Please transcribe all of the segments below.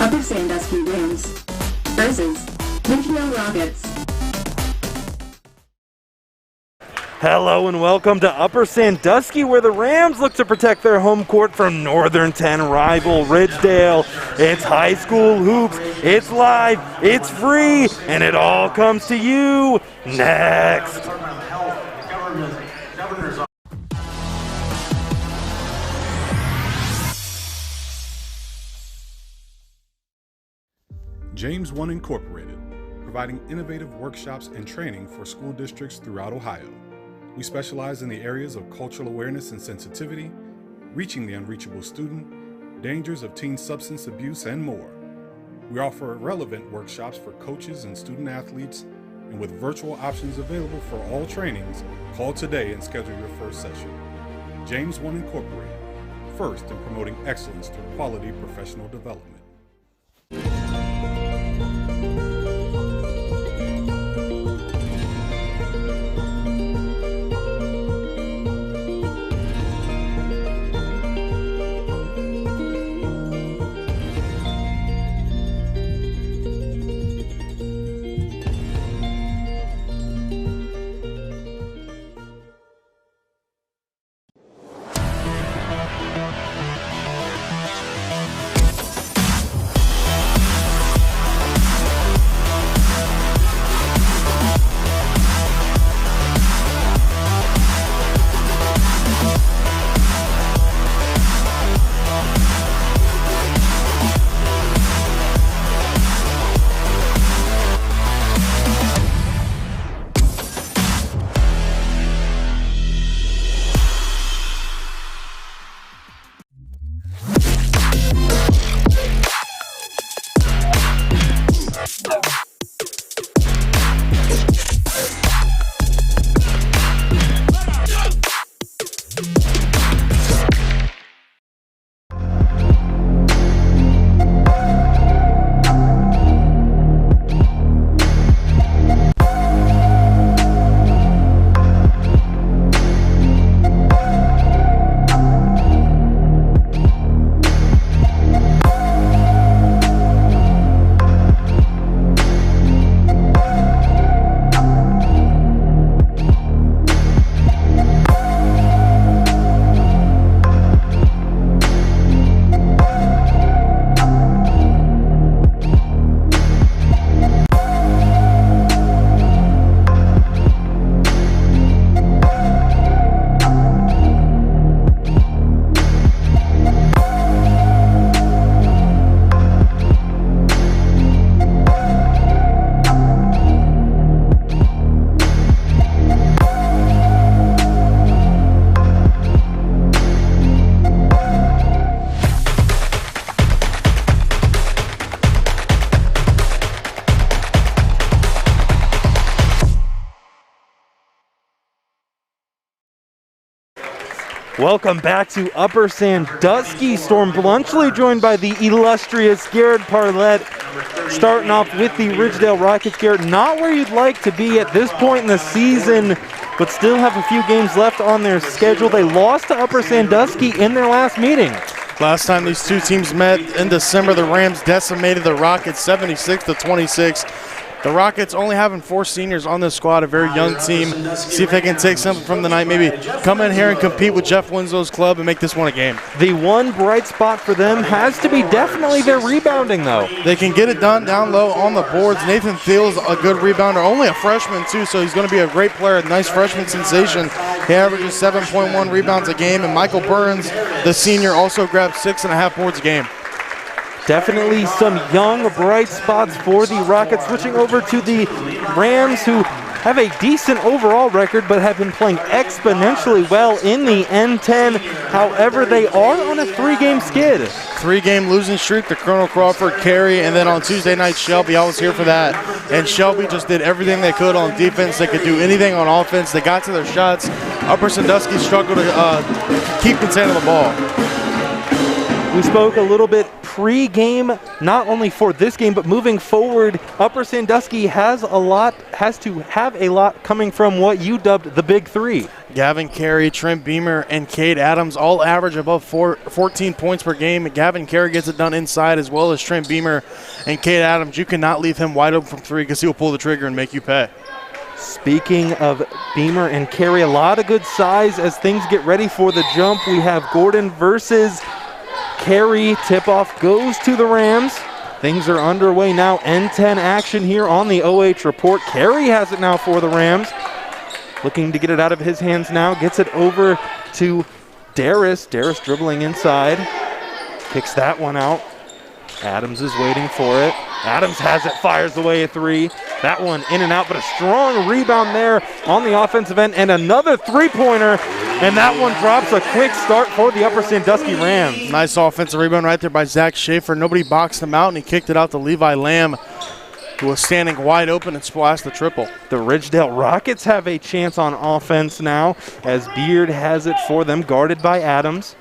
Upper Sandusky Rams versus Ridgedale Rockets. Hello and welcome to Upper Sandusky, where the Rams look to protect their home court from Northern 10 rival Ridgedale. It's high school hoops, it's live, it's free, and it all comes to you next. James 1 Incorporated, providing innovative workshops and training for school districts throughout Ohio. We specialize in the areas of cultural awareness and sensitivity, reaching the unreachable student, dangers of teen substance abuse, and more. We offer relevant workshops for coaches and student athletes, and with virtual options available for all trainings, call today and schedule your first session. James 1 Incorporated, first in promoting excellence through quality professional development. Welcome back to Upper Sandusky. Storm Blunchley joined by the illustrious Garrett Parlett. Starting off with the Ridgedale Rockets. Garrett, not where you'd like to be at this point in the season, but still have a few games left on their schedule. They lost to Upper Sandusky in their last meeting. Last time these two teams met in December, the Rams decimated the Rockets 76-26. The Rockets only having 4 seniors on the squad, a very young team. See if they can take something from the night, maybe come in here and compete with Jeff Winslow's club and make this one a game. The one bright spot for them has to be definitely their rebounding, though. They can get it done down low on the boards. Nathan Thiel's a good rebounder, only a freshman too, so he's going to be a great player, a nice freshman sensation. He averages 7.1 rebounds a game, and Michael Burns, the senior, also grabs 6.5 boards a game. Definitely some young, bright spots for the Rockets. Switching over to the Rams, who have a decent overall record, but have been playing exponentially well in the N10. However, they are on a 3-game skid. 3-game losing streak to Colonel Crawford, Carey, and then on Tuesday night, Shelby. I was here for that. And Shelby just did everything they could on defense. They could do anything on offense. They got to their shots. Upper Sandusky struggled to keep control of the ball. We spoke a little bit pre-game, not only for this game, but moving forward, Upper Sandusky has to have a lot coming from what you dubbed the Big Three. Gavin Carey, Trent Beamer, and Cade Adams all average above 14 points per game. Gavin Carey gets it done inside, as well as Trent Beamer and Cade Adams. You cannot leave him wide open from three because he'll pull the trigger and make you pay. Speaking of Beamer and Carey, a lot of good size as things get ready for the jump. We have Gordon versus Carey. Tip-off goes to the Rams. Things are underway now. N10 action here on the OH report. Carey has it now for the Rams. Looking to get it out of his hands now. Gets it over to Darris. Darris dribbling inside. Kicks that one out. Adams is waiting for it. Adams has it, fires away a three. That one in and out, but a strong rebound there on the offensive end, and another three-pointer, and that one drops. A quick start for the Upper Sandusky Rams. Nice offensive rebound right there by Zach Schaefer. Nobody boxed him out, and he kicked it out to Levi Lamb, who was standing wide open and splashed the triple. The Ridgedale Rockets have a chance on offense now as Beard has it for them, guarded by Adams.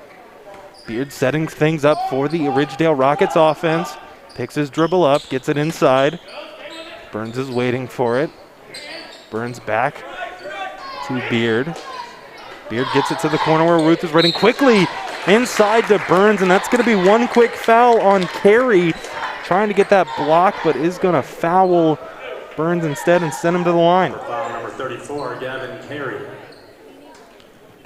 Beard setting things up for the Ridgedale Rockets offense. Picks his dribble up, gets it inside. Burns is waiting for it. Burns back to Beard. Beard gets it to the corner where Ruth is waiting quickly inside to Burns, and that's going to be one quick foul on Carey. Trying to get that block, but is going to foul Burns instead and send him to the line. Foul number 34, Gavin Carey.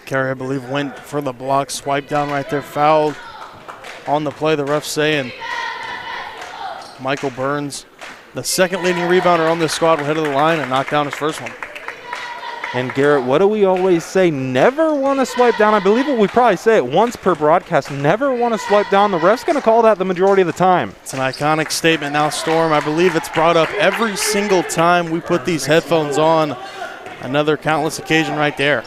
Carey, I believe, went for the block, swipe down right there, fouled on the play, the refs say, and Michael Burns, the second leading rebounder on this squad, will head to the line and knock down his first one. And Garrett, what do we always say? Never want to swipe down. I believe we probably say it once per broadcast. Never want to swipe down. The ref's going to call that the majority of the time. It's an iconic statement now, Storm. I believe it's brought up every single time we put these headphones on. Another countless occasion right there.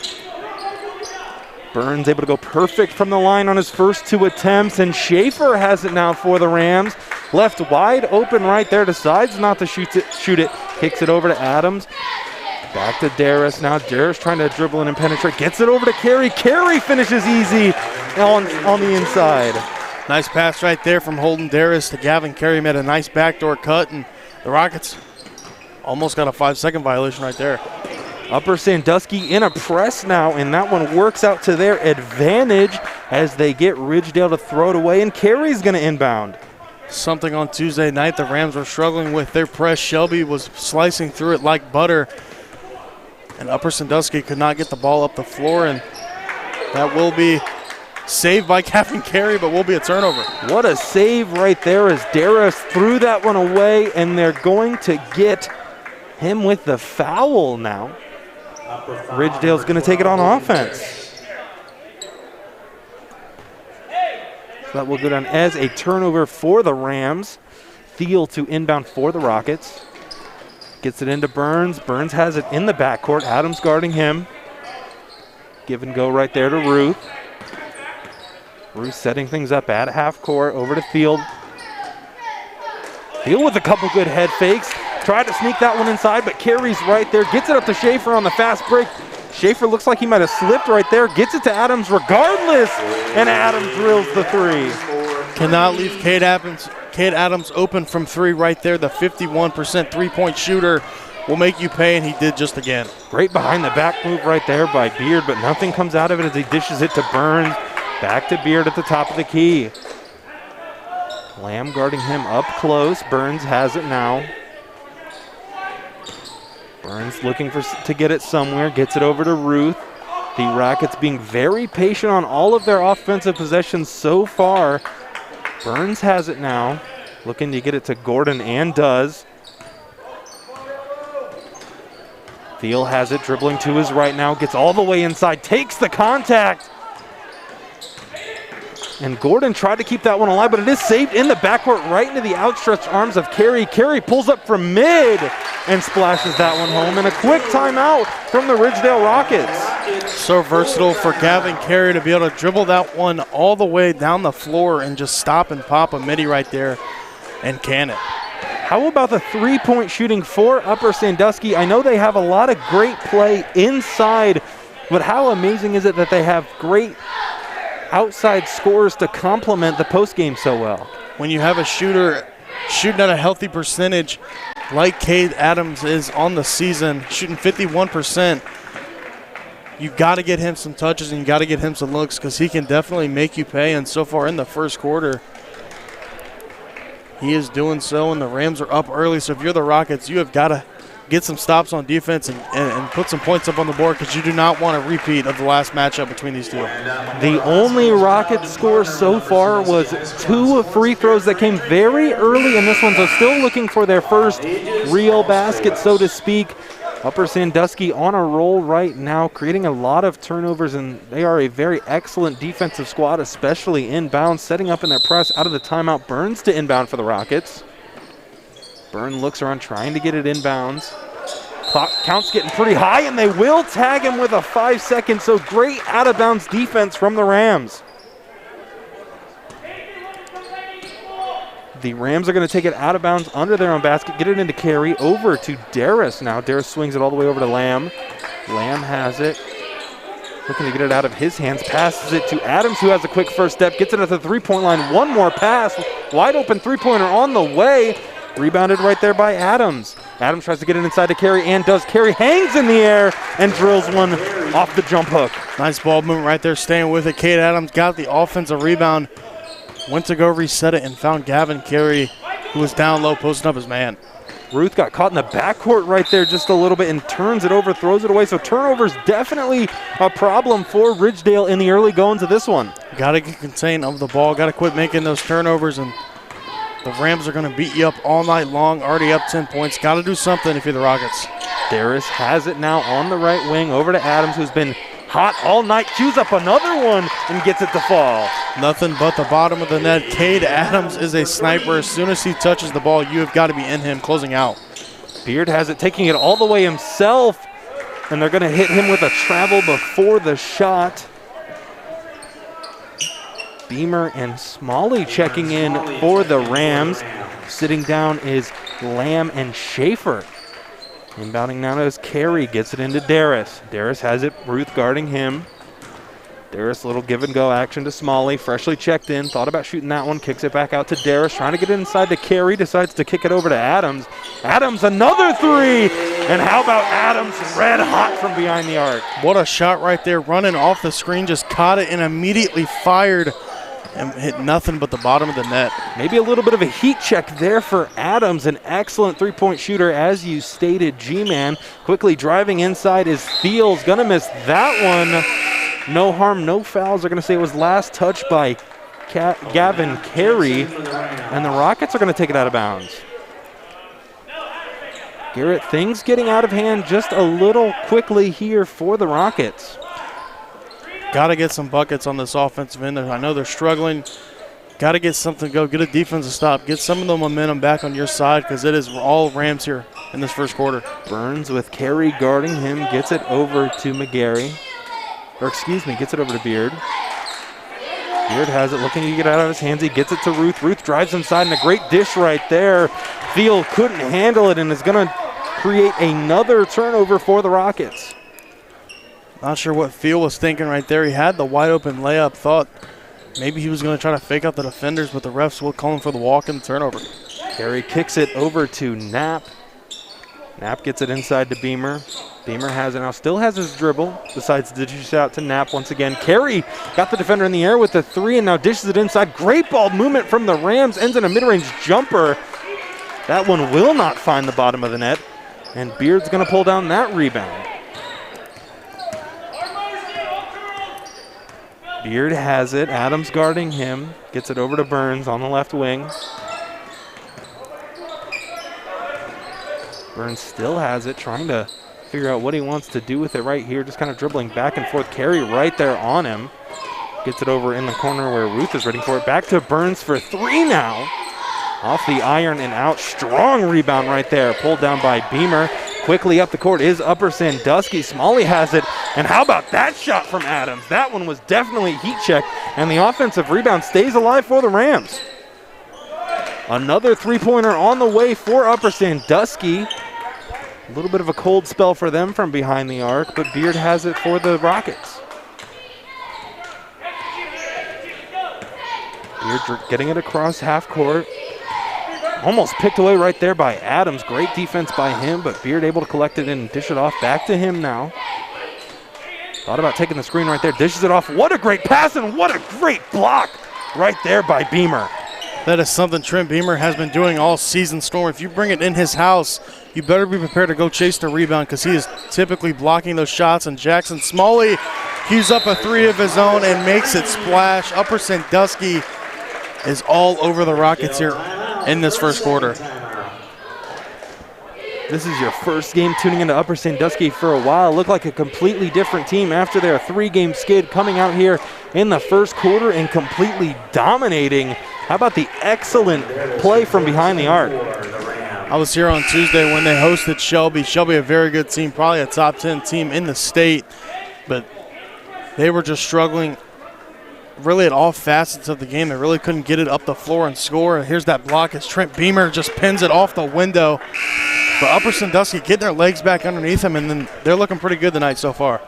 Burns able to go perfect from the line on his first two attempts, and Schaefer has it now for the Rams. Left wide open right there, decides not to shoot it, kicks it over to Adams. Back to Darris now. Darris trying to dribble in and penetrate, gets it over to Carey. Carey finishes easy on the inside. Nice pass right there from Holden Darris to Gavin Carey. Made a nice backdoor cut, and the Rockets almost got a 5-second violation right there. Upper Sandusky in a press now, and that one works out to their advantage as they get Ridgedale to throw it away, and Carey's going to inbound. Something on Tuesday night the Rams were struggling with their press. Shelby was slicing through it like butter, and Upper Sandusky could not get the ball up the floor, and that will be saved by Gavin Carey, but will be a turnover. What a save right there as Darris threw that one away, and they're going to get him with the foul now. Ridgedale's going to take it on offense. So that will go down as a turnover for the Rams. Thiel to inbound for the Rockets. Gets it into Burns. Burns has it in the backcourt. Adams guarding him. Give and go right there to Ruth. Ruth setting things up at half court. Over to Thiel. Thiel with a couple good head fakes. Tried to sneak that one inside, but Carey's right there. Gets it up to Schaefer on the fast break. Schaefer looks like he might have slipped right there. Gets it to Adams regardless, and Adams drills the three. Cannot leave Cade Adams open from three right there. The 51% three-point shooter will make you pay, and he did just again. Great behind-the-back move right there by Beard, but nothing comes out of it as he dishes it to Burns. Back to Beard at the top of the key. Lamb guarding him up close. Burns has it now. Burns looking to get it somewhere, gets it over to Ruth. The Rockets being very patient on all of their offensive possessions so far. Burns has it now, looking to get it to Gordon and does. Thiel has it, dribbling to his right now, gets all the way inside, takes the contact. And Gordon tried to keep that one alive, but it is saved in the backcourt right into the outstretched arms of Carey. Carey pulls up from mid and splashes that one home. And a quick timeout from the Ridgedale Rockets. So versatile for Gavin Carey to be able to dribble that one all the way down the floor and just stop and pop a midi right there and can it. How about the three-point shooting for Upper Sandusky? I know they have a lot of great play inside, but how amazing is it that they have great outside scores to complement the postgame so well? when you have a shooter shooting at a healthy percentage like Cade Adams is on the season, shooting 51%, you got to get him some touches and you got to get him some looks because he can definitely make you pay. And so far in the first quarter, he is doing so, and the Rams are up early. So if you're the Rockets, you have got to get some stops on defense and put some points up on the board because you do not want a repeat of the last matchup between these two. The only Rockets score so far was 2 free throws that came very early in this one, so still looking for their first real basket, so to speak. Upper Sandusky on a roll right now, creating a lot of turnovers, and they are a very excellent defensive squad, especially inbound, setting up in their press out of the timeout. Burns to inbound for the Rockets. Burn looks around trying to get it inbounds. Clock count's getting pretty high, and they will tag him with a 5 seconds, so great out-of-bounds defense from the Rams. The Rams are going to take it out of bounds under their own basket, get it into Carey, over to Darris now. Darris swings it all the way over to Lamb. Lamb has it. Looking to get it out of his hands, passes it to Adams, who has a quick first step, gets it at the three-point line. One more pass, wide open three-pointer on the way. Rebounded right there by Adams. Adams tries to get it inside to Carey and does. Carey hangs in the air and drills one off the jump hook. Nice ball movement right there, staying with it. Cade Adams got the offensive rebound. Went to go reset it and found Gavin Carey, who was down low, posting up his man. Ruth got caught in the backcourt right there just a little bit and turns it over, throws it away. So turnovers definitely a problem for Ridgedale in the early goings of this one. Got to get contained of the ball. Got to quit making those turnovers, and the Rams are going to beat you up all night long. Already up 10 points. Got to do something if you're the Rockets. Darris has it now on the right wing over to Adams, who's been hot all night. Cues up another one and gets it to fall. Nothing but the bottom of the net. Cade Adams is a sniper. As soon as he touches the ball, you have got to be in him closing out. Beard has it, taking it all the way himself, and they're going to hit him with a travel before the shot. Beamer and Smalley checking in for the Rams. Sitting down is Lamb and Schaefer. Inbounding now is Carey, gets it into Darris. Darris has it, Ruth guarding him. Darris, little give and go action to Smalley, freshly checked in, thought about shooting that one, kicks it back out to Darris, trying to get it inside to Carey, decides to kick it over to Adams. Adams, another three, and how about Adams, red hot from behind the arc. What a shot right there, running off the screen, just caught it and immediately fired and hit nothing but the bottom of the net. Maybe a little bit of a heat check there for Adams, an excellent three-point shooter, as you stated, G-Man. Quickly driving inside is Thiel's, gonna miss that one. No harm, no fouls. They're gonna say it was last touched by Gavin Carey, and the Rockets are gonna take it out of bounds. Garrett, things getting out of hand just a little quickly here for the Rockets. Got to get some buckets on this offensive end. I know they're struggling. Got to get something to go. Get a defensive stop. Get some of the momentum back on your side because it is all Rams here in this first quarter. Burns with Carey guarding him. Gets it over to McGarry. Or excuse me, gets it over to Beard. Beard has it, looking to get it out of his hands. He gets it to Ruth. Ruth drives inside, and a great dish right there. Thiel couldn't handle it and is going to create another turnover for the Rockets. Not sure what Thiel was thinking right there. He had the wide open layup, thought maybe he was going to try to fake out the defenders, but the refs will call him for the walk and the turnover. Carey kicks it over to Knapp. Knapp gets it inside to Beamer. Beamer has it now, still has his dribble, decides to dish it out to Knapp once again. Carey got the defender in the air with the three and now dishes it inside. Great ball movement from the Rams, ends in a mid-range jumper. That one will not find the bottom of the net, and Beard's going to pull down that rebound. Beard has it, Adams guarding him, gets it over to Burns on the left wing. Burns still has it, trying to figure out what he wants to do with it right here, just kind of dribbling back and forth. Carey right there on him. Gets it over in the corner where Ruth is ready for it. Back to Burns for three now. Off the iron and out. Strong rebound right there, pulled down by Beamer. Quickly up the court is Upper Sandusky. Smalley has it. And how about that shot from Adams? That one was definitely heat check, and the offensive rebound stays alive for the Rams. Another three-pointer on the way for Upper Sandusky. A little bit of a cold spell for them from behind the arc, but Beard has it for the Rockets. Beard getting it across half court. Almost picked away right there by Adams. Great defense by him, but Beard able to collect it and dish it off back to him now. Thought about taking the screen right there, dishes it off. What a great pass and what a great block right there by Beamer. That is something Trent Beamer has been doing all season, Storm. If you bring it in his house, you better be prepared to go chase the rebound because he is typically blocking those shots. And Jackson Smalley cues up a three of his own and makes it splash. Upper Sandusky is all over the Rockets here in this first quarter. This is your first game tuning into Upper Sandusky for a while. Looked like a completely different team after their 3-game skid, coming out here in the first quarter and completely dominating. How about the excellent play from behind the arc? I was here on Tuesday when they hosted Shelby. Shelby, a very good team, probably a top 10 team in the state, but they were just struggling really at all facets of the game. They really couldn't get it up the floor and score. Here's that block as Trent Beamer just pins it off the window. But Upper Sandusky getting their legs back underneath them, and then they're looking pretty good tonight so far.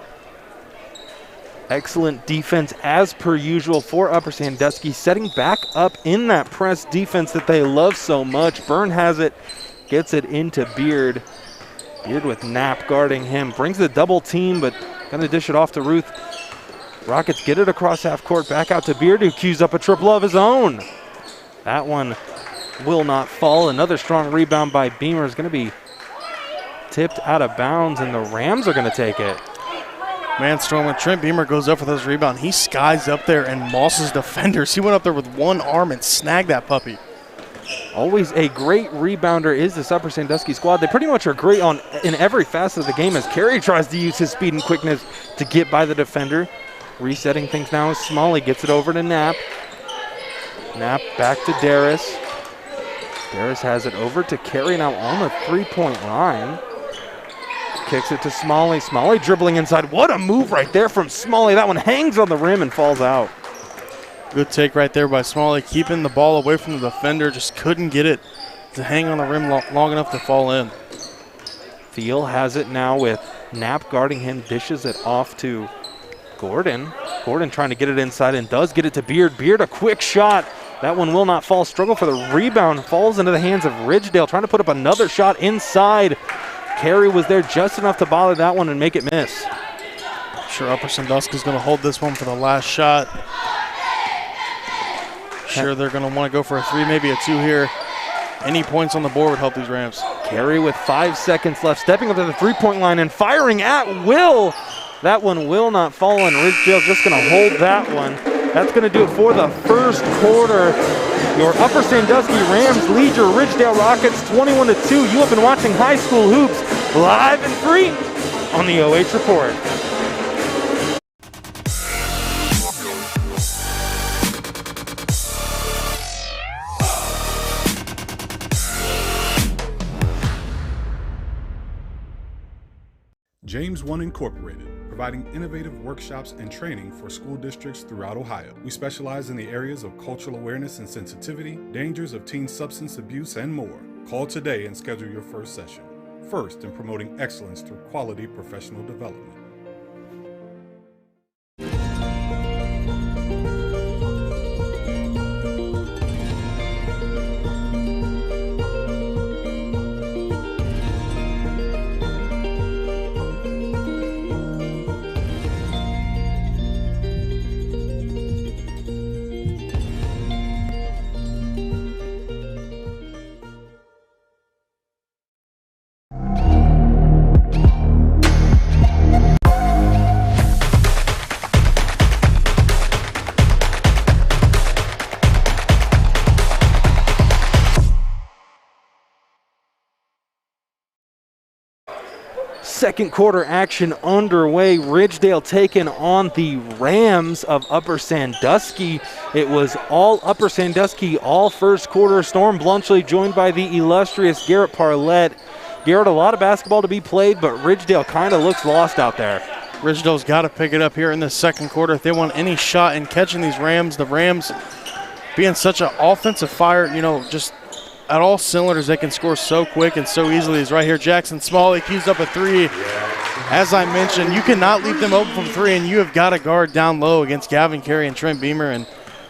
Excellent defense as per usual for Upper Sandusky, setting back up in that press defense that they love so much. Byrne has it, gets it into Beard. Beard with Knapp guarding him, brings the double team, but gonna dish it off to Ruth. Rockets get it across half court, back out to Beard, who cues up a triple of his own. That one will not fall. Another strong rebound by Beamer is gonna be tipped out of bounds, and the Rams are gonna take it. Man, Storm, when Trent Beamer goes up for those rebounds, he skies up there and mosses defenders. He went up there with one arm and snagged that puppy. Always a great rebounder is this Upper Sandusky squad. They pretty much are great in every facet of the game as Carey tries to use his speed and quickness to get by the defender. Resetting things now as Smalley gets it over to Knapp. Knapp back to Darris. Darris has it over to Carey now on the three-point line. Kicks it to Smalley. Smalley dribbling inside. What a move right there from Smalley. That one hangs on the rim and falls out. Good take right there by Smalley, keeping the ball away from the defender. Just couldn't get it to hang on the rim long enough to fall in. Thiel has it now with Knapp guarding him. Dishes it off to Gordon. Gordon trying to get it inside and does get it to Beard. Beard, a quick shot. That one will not fall. Struggle for the rebound. Falls into the hands of Ridgedale, trying to put up another shot inside. Carey was there just enough to bother that one and make it miss. Sure, Upper Sandusky is going to hold this one for the last shot. Sure, they're going to want to go for a 3, maybe a 2 here. Any points on the board would help these Rams. Carey with 5 seconds left, stepping up to the three-point line and firing at will. That one will not fall, and Ridgedale's just going to hold that one. That's going to do it for the first quarter. Your Upper Sandusky Rams lead your Ridgedale Rockets 21-2. You have been watching High School Hoops live and free on the OH Report. James One Incorporated, providing innovative workshops and training for school districts throughout Ohio. We specialize in the areas of cultural awareness and sensitivity, dangers of teen substance abuse, and more. Call today and schedule your first session. First in promoting excellence through quality professional development. Second quarter action underway. Ridgedale taking on the Rams of Upper Sandusky. It was all Upper Sandusky all first quarter. Storm Blunchley joined by the illustrious Garrett Parlett. Garrett, a lot of basketball to be played, but Ridgedale kind of looks lost out there. Ridgedale's got to pick it up here in the second quarter if they want any shot in catching these Rams. The Rams being such an offensive fire, just at all cylinders, they can score so quick and so easily. He's right here. Jackson Smalley keys up a 3. As I mentioned, you cannot leave them open from 3, and you have got to guard down low against Gavin Carey and Trent Beamer. And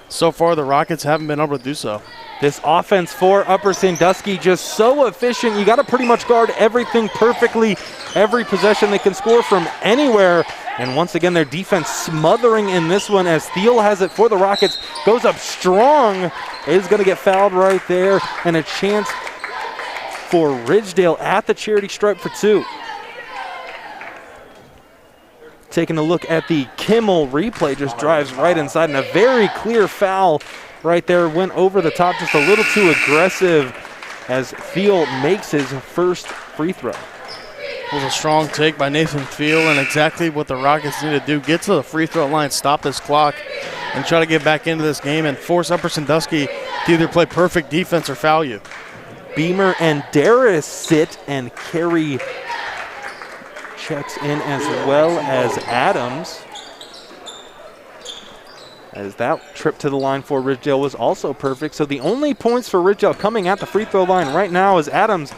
so far the Rockets haven't been able to do so. This offense for Upper Sandusky just so efficient. You got to pretty much guard everything perfectly. Every possession they can score from anywhere. And once again, their defense smothering in this one as Thiel has it for the Rockets. Goes up strong. Is going to get fouled right there. And a chance for Ridgedale at the charity stripe for 2. Taking a look at the Kimmel replay, just drives right inside, and a very clear foul right there. Went over the top, just a little too aggressive as Thiel makes his first free throw. It was a strong take by Nathan Thiel, and exactly what the Rockets need to do. Get to the free throw line, stop this clock, and try to get back into this game and force Upper Sandusky to either play perfect defense or foul you. Beamer and Darris sit, and Carey checks in as well as Adams. As that trip to the line for Ridgedale was also perfect. So the only points for Ridgedale coming at the free throw line right now is Adams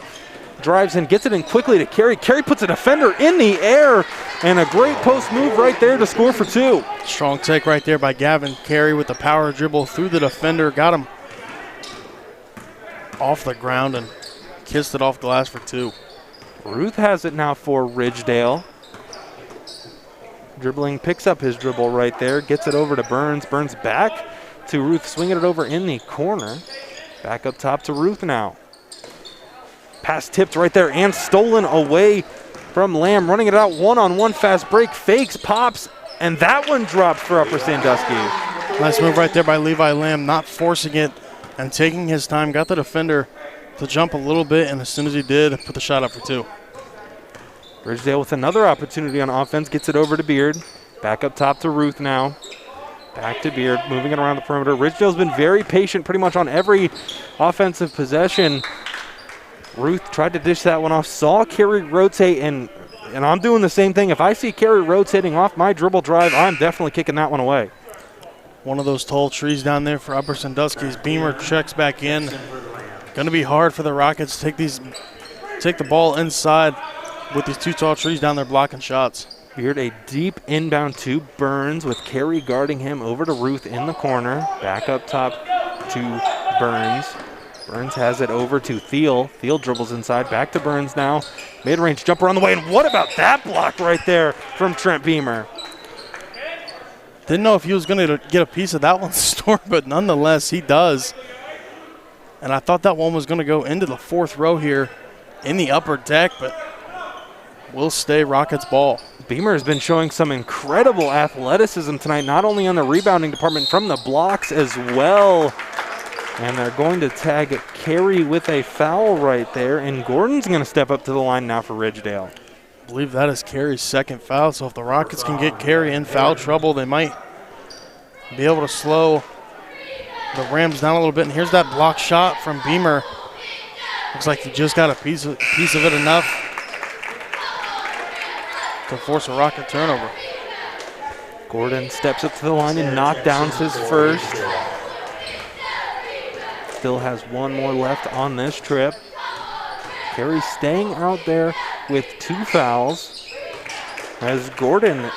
drives in, gets it in quickly to Carey. Carey puts a defender in the air, and a great post move right there to score for 2. Strong take right there by Gavin Carey with the power dribble through the defender. Got him off the ground and kissed it off glass for 2. Ruth has it now for Ridgedale. Dribbling, picks up his dribble right there, gets it over to Burns. Burns back to Ruth, swinging it over in the corner. Back up top to Ruth now. Pass tipped right there and stolen away from Lamb. Running it out one-on-one, fast break, fakes, pops, and that one drops for Upper Sandusky. Nice move right there by Levi Lamb, not forcing it and taking his time. Got the defender to jump a little bit, and as soon as he did, put the shot up for 2. Ridgedale with another opportunity on offense, gets it over to Beard. Back up top to Ruth now. Back to Beard, moving it around the perimeter. Ridgedale's been very patient pretty much on every offensive possession. Ruth tried to dish that one off, saw Carey rotate, and I'm doing the same thing. If I see Carey rotating off my dribble drive, I'm definitely kicking that one away. One of those tall trees down there for Upper Sandusky's. Beamer checks back in. Going to be hard for the Rockets to take the ball inside with these 2 tall trees down there blocking shots. Beard a deep inbound to Burns with Carey guarding him, over to Ruth in the corner. Back up top to Burns. Burns has it over to Thiel. Thiel dribbles inside, back to Burns now. Mid-range jumper on the way, and what about that block right there from Trent Beamer? Didn't know if he was going to get a piece of that one, Storm, but nonetheless, he does. And I thought that one was going to go into the 4th row here in the upper deck, but will stay Rockets ball. Beamer has been showing some incredible athleticism tonight, not only on the rebounding department, from the blocks as well. And they're going to tag Carey with a foul right there, and Gordon's going to step up to the line now for Ridgedale. I believe that is Carey's 2nd foul, so if the Rockets can get Carey in foul trouble, they might be able to slow the Rams down a little bit. And here's that block shot from Beamer. Looks like he just got a piece of it enough to force a Rocket turnover. Gordon steps up to the line and knockdowns his first. Still has one more left on this trip. Carey staying out there with 2 fouls as Gordon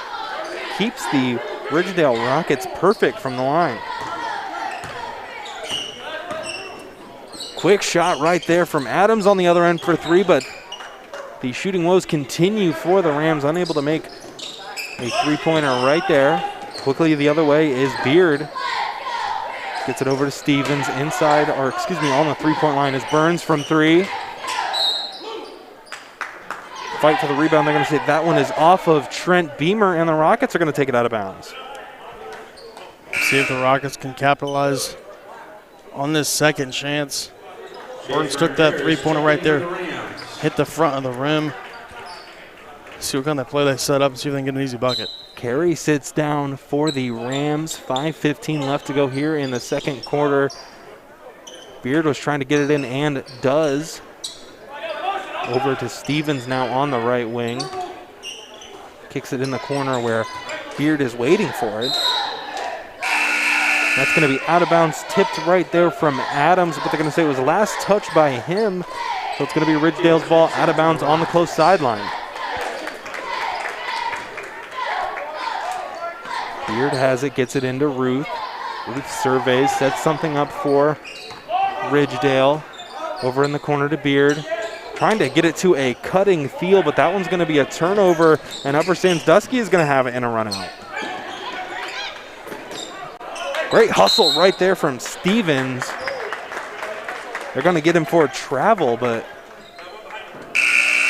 keeps the Ridgedale Rockets perfect from the line. Quick shot right there from Adams on the other end for 3, but the shooting woes continue for the Rams, unable to make a 3-pointer right there. Quickly the other way is Beard. Gets it over to Stevens inside, or excuse me, on the 3-point line is Burns from 3. Fight for the rebound. They're going to say that one is off of Trent Beamer, and the Rockets are going to take it out of bounds. See if the Rockets can capitalize on this second chance. Burns took that 3-pointer right there, hit the front of the rim. See what kind of play they set up and see if they can get an easy bucket. Carey sits down for the Rams. 5:15 left to go here in the second quarter. Beard was trying to get it in and does. Over to Stevens now on the right wing. Kicks it in the corner where Beard is waiting for it. That's going to be out of bounds, tipped right there from Adams, but they're going to say it was last touch by him. So it's going to be Ridgedale's ball, out of bounds on the close sideline. Beard has it, gets it into Ruth. Ruth surveys, sets something up for Ridgedale. Over in the corner to Beard. Trying to get it to a cutting Thiel, but that one's going to be a turnover, and Upper Sandusky is going to have it in a run out. Great hustle right there from Stevens. They're going to get him for a travel, but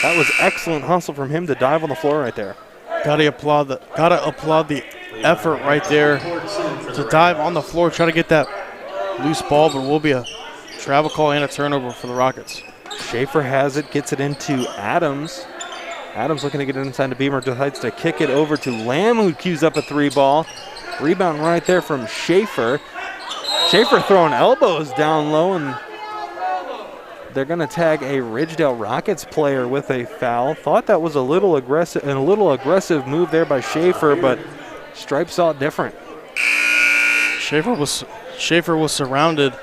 that was excellent hustle from him to dive on the floor right there. Gotta applaud the effort right there to dive on the floor, try to get that loose ball, but it will be a travel call and a turnover for the Rockets. Schaefer has it, gets it into Adams. Adams looking to get it inside to Beamer, decides to kick it over to Lamb, who cues up a 3-ball. Rebound right there from Schaefer. Schaefer throwing elbows down low, and they're going to tag a Ridgedale Rockets player with a foul. Thought that was a little aggressive move there by Schaefer, but Stripe saw it different. Schaefer was surrounded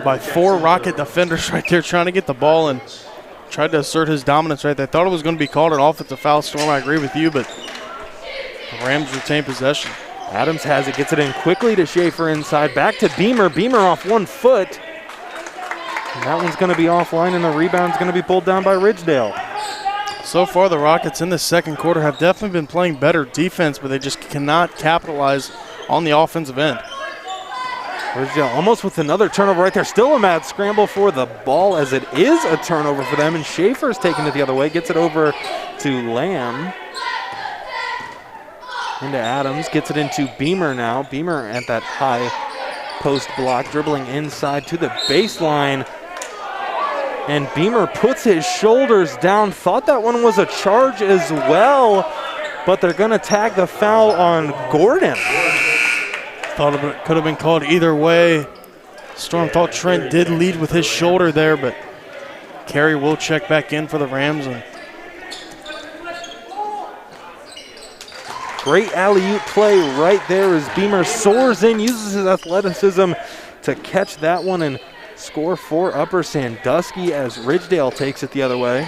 by 4 Rocket defenders right there trying to get the ball and tried to assert his dominance right there. Thought it was going to be called an offensive foul, Storm. I agree with you, but the Rams retain possession. Adams has it, gets it in quickly to Schaefer inside. Back to Beamer. Beamer off 1 foot. And that one's going to be offline, and the rebound's going to be pulled down by Ridgedale. So far, the Rockets in the second quarter have definitely been playing better defense, but they just cannot capitalize on the offensive end. Ridgedale almost with another turnover right there. Still a mad scramble for the ball, as it is a turnover for them, and Schaefer's taking it the other way. Gets it over to Lamb. Into Adams, gets it into Beamer now. Beamer at that high post block, dribbling inside to the baseline. And Beamer puts his shoulders down. Thought that one was a charge as well, but they're going to tag the foul on Gordon. Thought it could have been called either way. Storm thought Trent did lead with his shoulder there, but Carey will check back in for the Rams. And great alley-oop play right there as Beamer soars in, uses his athleticism to catch that one and score for Upper Sandusky as Ridgedale takes it the other way.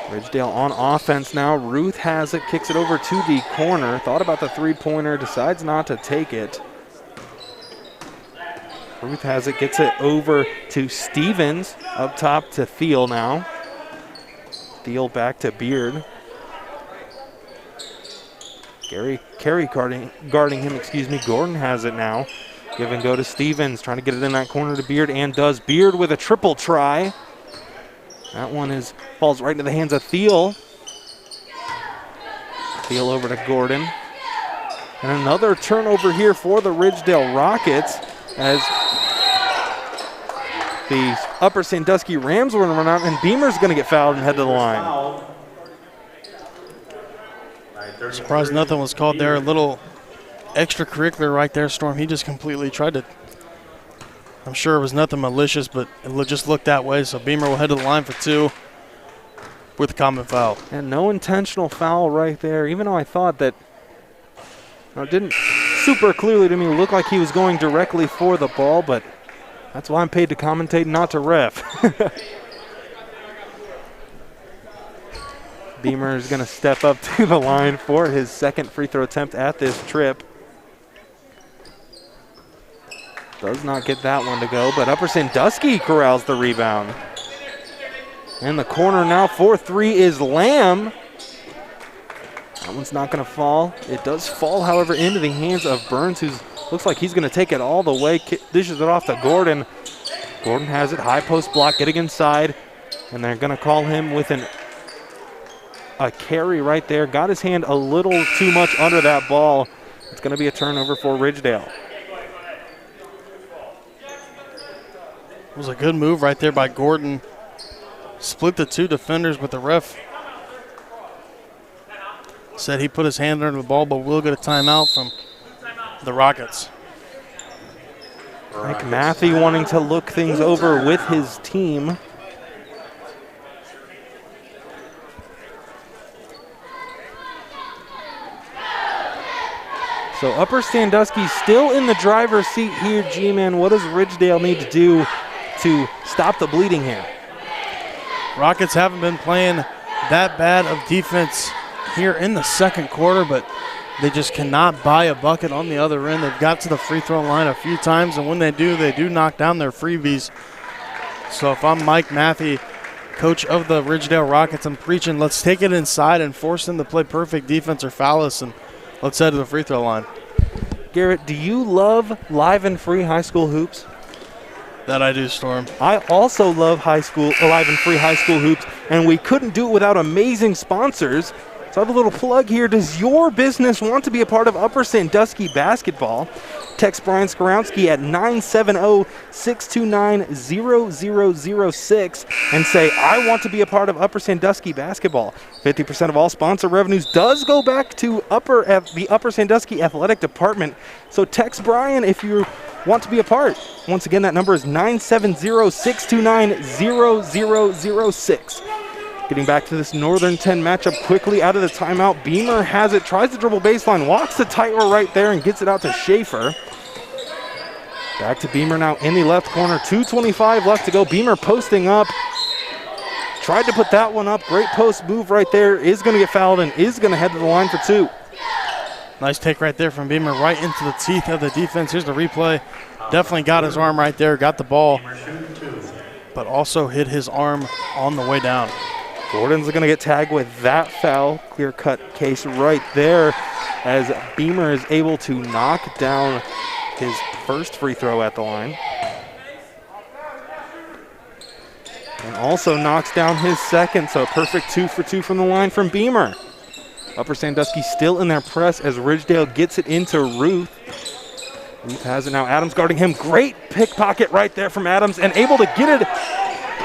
Ridgedale on offense now. Ruth has it, kicks it over to the corner. Thought about the 3-pointer, decides not to take it. Ruth has it, gets it over to Stevens. Up top to Thiel now. Thiel back to Beard. Carey guarding him, Gordon has it now. Give and go to Stevens, trying to get it in that corner to Beard, and does. Beard with a triple try. That one falls right into the hands of Thiel. Thiel over to Gordon. And another turnover here for the Ridgedale Rockets as the Upper Sandusky Rams were going to run out, and Beamer's going to get fouled and head to the line. Surprised nothing was called there. A little extracurricular right there, Storm. He just completely tried to. I'm sure it was nothing malicious, but it just looked that way. So Beamer will head to the line for 2 with a common foul. And no intentional foul right there, even though I thought that it didn't super clearly to me look like he was going directly for the ball, but that's why I'm paid to commentate, not to ref. Beamer is going to step up to the line for his second free throw attempt at this trip. Does not get that one to go, but Upper Sandusky corrals the rebound. In the corner now for 3 is Lamb. That one's not going to fall. It does fall, however, into the hands of Burns, who looks like he's going to take it all the way, dishes it off to Gordon. Gordon has it, high post block, getting inside, and they're going to call him with a carry right there. Got his hand a little too much under that ball. It's going to be a turnover for Ridgedale. It was a good move right there by Gordon. Split the 2 defenders, but the ref said he put his hand under the ball, but will get a timeout from the Rockets. Mike Matthew wanting to look things over with his team. So Upper Sandusky still in the driver's seat here, G-Man. What does Ridgedale need to do to stop the bleeding here? Rockets haven't been playing that bad of defense here in the second quarter, but they just cannot buy a bucket on the other end. They've got to the free throw line a few times, and when they do knock down their freebies. So if I'm Mike Matthey, coach of the Ridgedale Rockets, I'm preaching, let's take it inside and force them to play perfect defense or foul us, and let's head to the free throw line. Garrett, do you love live and free high school hoops? That I do, Storm. I also love live and free high school hoops, and we couldn't do it without amazing sponsors. So I have a little plug here. Does your business want to be a part of Upper Sandusky basketball? Text Brian Skorowski at 970-629-0006 and say, I want to be a part of Upper Sandusky basketball. 50% of all sponsor revenues does go back to the Upper Sandusky Athletic Department. So text Brian if you want to be a part. Once again, that number is 970-629-0006. Getting back to this Northern 10 matchup quickly out of the timeout. Beamer has it, tries to dribble baseline, walks the tightrope right there and gets it out to Schaefer. Back to Beamer now in the left corner. 2:25 left to go. Beamer posting up. Tried to put that one up. Great post move right there. Is going to get fouled and is going to head to the line for two. Nice take right there from Beamer right into the teeth of the defense. Here's the replay. Definitely got his arm right there, got the ball, but also hit his arm on the way down. Gordon's going to get tagged with that foul. Clear-cut case right there as Beamer is able to knock down his first free throw at the line. And also knocks down his second, so a perfect 2 for 2 from the line from Beamer. Upper Sandusky still in their press as Ridgedale gets it into Ruth. Ruth has it now. Adams guarding him. Great pickpocket right there from Adams and able to get it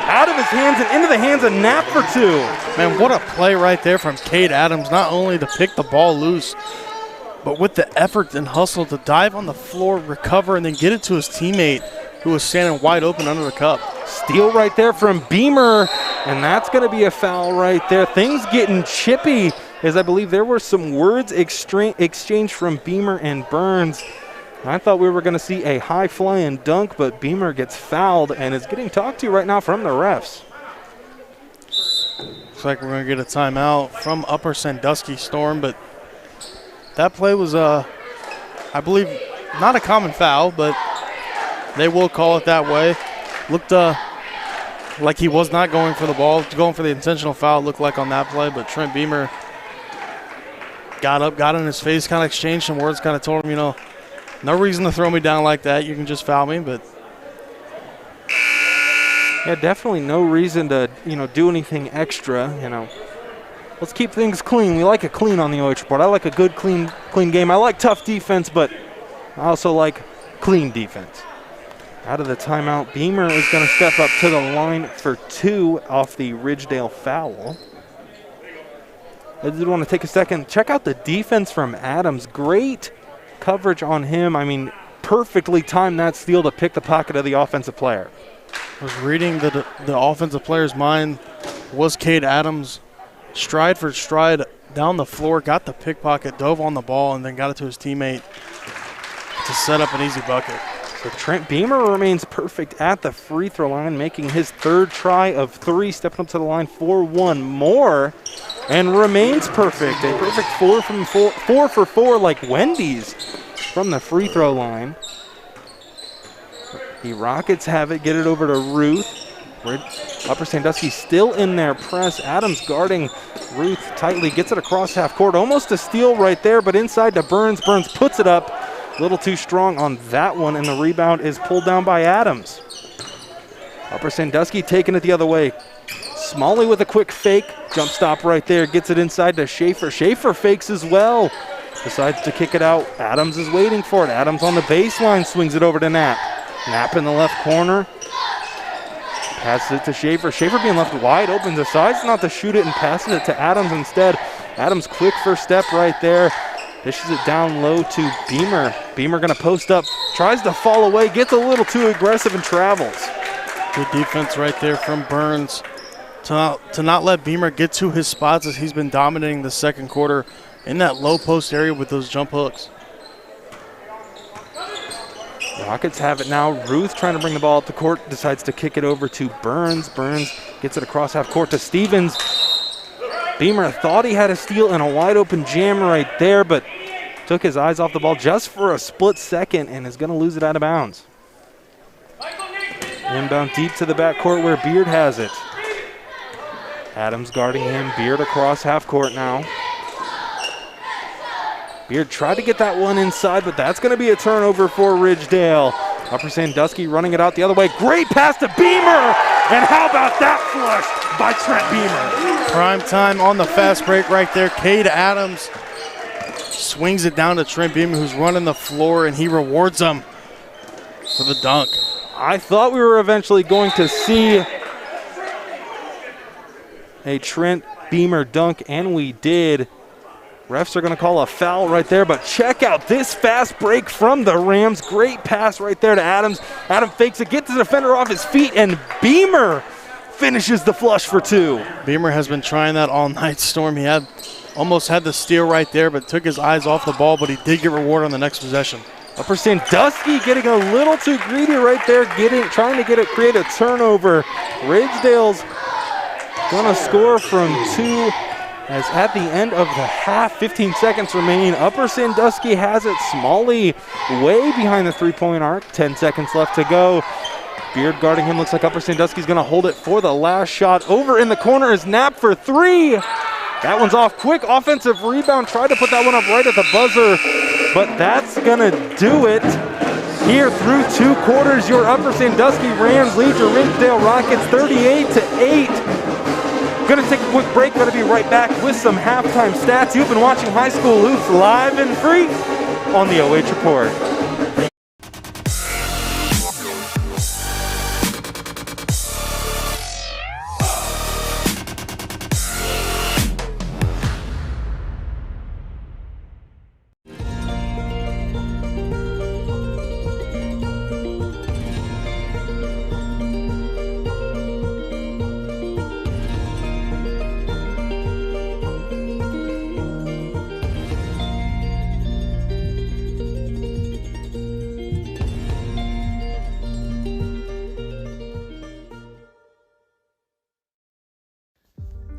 out of his hands and into the hands of Knapp for two. Man, what a play right there from Cade Adams, not only to pick the ball loose, but with the effort and hustle to dive on the floor, recover, and then get it to his teammate who was standing wide open under the cup. Steal right there from Beamer, and that's going to be a foul right there. Things getting chippy, as I believe there were some words exchanged from Beamer and Burns. I thought we were going to see a high-flying dunk, but Beamer gets fouled and is getting talked to right now from the refs. Looks like we're going to get a timeout from Upper Sandusky, Storm, but that play was, I believe, not a common foul, but they will call it that way. Looked like he was not going for the ball, going for the intentional foul, looked like on that play, but Trent Beamer got up, got in his face, kind of exchanged some words, kind of told him, you know, no reason to throw me down like that. You can just foul me, but yeah, definitely no reason to, do anything extra, Let's keep things clean. We like it clean on the OH Report. I like a good, clean game. I like tough defense, but I also like clean defense. Out of the timeout, Beamer is going to step up to the line for two off the Ridgedale foul. I did want to take a second. Check out the defense from Adams. Great coverage on him. I mean, perfectly timed that steal to pick the pocket of the offensive player. I was reading the offensive player's mind. Was Cade Adams stride for stride down the floor, got the pickpocket, dove on the ball, and then got it to his teammate to set up an easy bucket. So Trent Beamer remains perfect at the free throw line, making his third try of three, stepping up to the line for one more, and remains perfect. A perfect 4 for 4 like Wendy's from the free throw line. The Rockets have it, get it over to Ruth. Upper Sandusky still in their press. Adams guarding Ruth tightly, gets it across half court. Almost a steal right there, but inside to Burns. Burns puts it up. A little too strong on that one, and the rebound is pulled down by Adams. Upper Sandusky taking it the other way. Smalley with a quick fake. Jump stop right there. Gets it inside to Schaefer. Schaefer fakes as well. Decides to kick it out. Adams is waiting for it. Adams on the baseline, swings it over to Knapp. Knapp in the left corner. Passes it to Schaefer. Schaefer being left wide open. Decides not to shoot it and passes it to Adams instead. Adams quick first step right there. Dishes it down low to Beamer. Beamer going to post up. Tries to fall away. Gets a little too aggressive and travels. Good defense right there from Burns to not let Beamer get to his spots as he's been dominating the second quarter in that low post area with those jump hooks. Rockets have it now. Ruth trying to bring the ball up the court. Decides to kick it over to Burns. Burns gets it across half court to Stevens. Beamer thought he had a steal and a wide open jam right there, but took his eyes off the ball just for a split second and is going to lose it out of bounds. Inbound deep to the backcourt where Beard has it. Adams guarding him. Beard across half court now. Beard tried to get that one inside, but that's going to be a turnover for Ridgedale. Upper Sandusky running it out the other way. Great pass to Beamer! And how about that flush by Trent Beamer? Prime time on the fast break right there. Cade Adams swings it down to Trent Beamer, who's running the floor, and he rewards him for the dunk. I thought we were eventually going to see a Trent Beamer dunk, and we did. Refs are going to call a foul right there, but check out this fast break from the Rams. Great pass right there to Adams. Adam fakes it, gets the defender off his feet, and Beamer finishes the flush for two. Beamer has been trying that all night, Storm. He almost had the steal right there, but took his eyes off the ball, but he did get rewarded on the next possession. Upper Sandusky getting a little too greedy right there, trying to create a turnover. Ridgedale's gonna score from two as at the end of the half, 15 seconds remaining. Upper Sandusky has it. Smalley way behind the three-point arc, 10 seconds left to go. Beard guarding him. Looks like Upper Sandusky's gonna hold it for the last shot. Over in the corner is Knapp for three. That one's off. Quick offensive rebound. Tried to put that one up right at the buzzer, but that's gonna do it. Here through two quarters, your Upper Sandusky Rams lead your Ridgedale Rockets 38-8. Gonna take a quick break. Gonna be right back with some halftime stats. You've been watching High School Hoops live and free on the OH Report.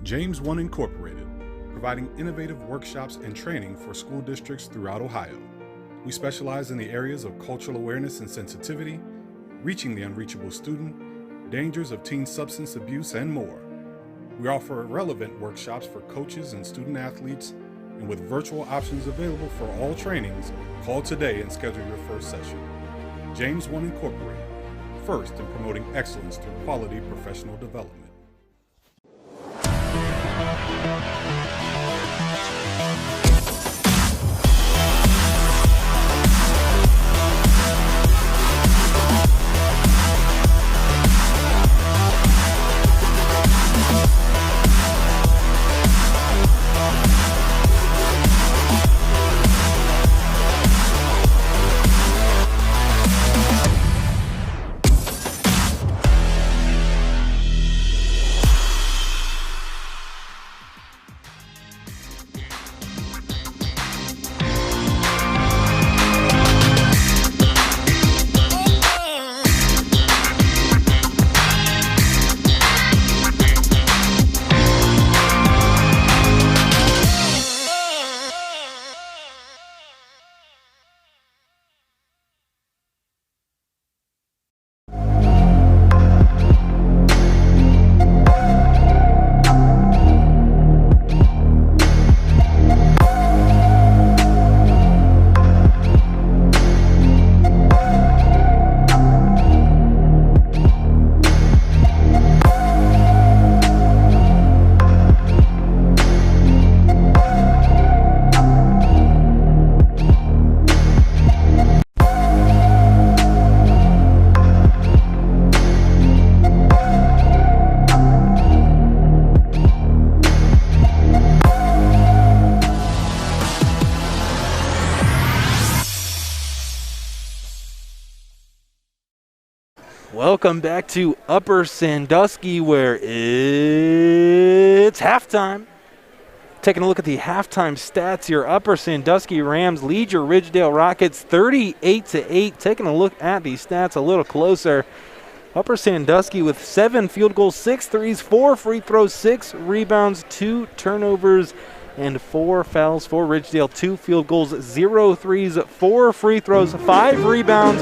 James 1 Incorporated, providing innovative workshops and training for school districts throughout Ohio. We specialize in the areas of cultural awareness and sensitivity, reaching the unreachable student, dangers of teen substance abuse, and more. We offer relevant workshops for coaches and student athletes, and with virtual options available for all trainings, call today and schedule your first session. James 1 Incorporated, first in promoting excellence through quality professional development. Welcome back to Upper Sandusky, where it's halftime. Taking a look at the halftime stats, your Upper Sandusky Rams lead your Ridgedale Rockets 38-8. Taking a look at the stats a little closer. Upper Sandusky with 7 field goals, 6 threes, 4 free throws, 6 rebounds, 2 turnovers, and 4 fouls for Ridgedale. 2 field goals, 0 threes, 4 free throws, 5 rebounds,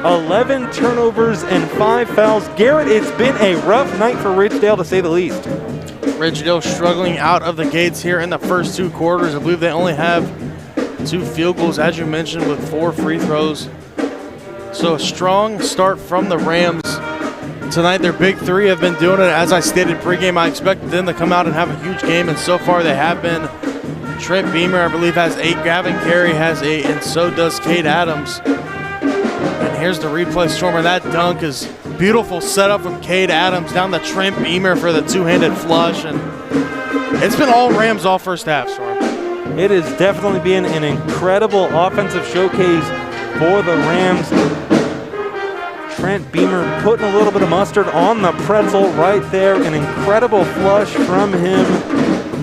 11 turnovers, and 5 fouls. Garrett, it's been a rough night for Ridgedale to say the least. Ridgedale struggling out of the gates here in the first 2 quarters. I believe they only have 2 field goals, as you mentioned, with 4 free throws. So a strong start from the Rams. Tonight, their big 3 have been doing it. As I stated pregame, I expected them to come out and have a huge game, and so far they have been. Trent Beamer, I believe, has 8. Gavin Carey has 8, and so does Cade Adams. And here's the replay, Stormer. That dunk is beautiful setup from Cade Adams down to Trent Beamer for the 2-handed flush. And it's been all Rams all first half, Storm. It has definitely been an incredible offensive showcase for the Rams. Trent Beamer putting a little bit of mustard on the pretzel right there. An incredible flush from him.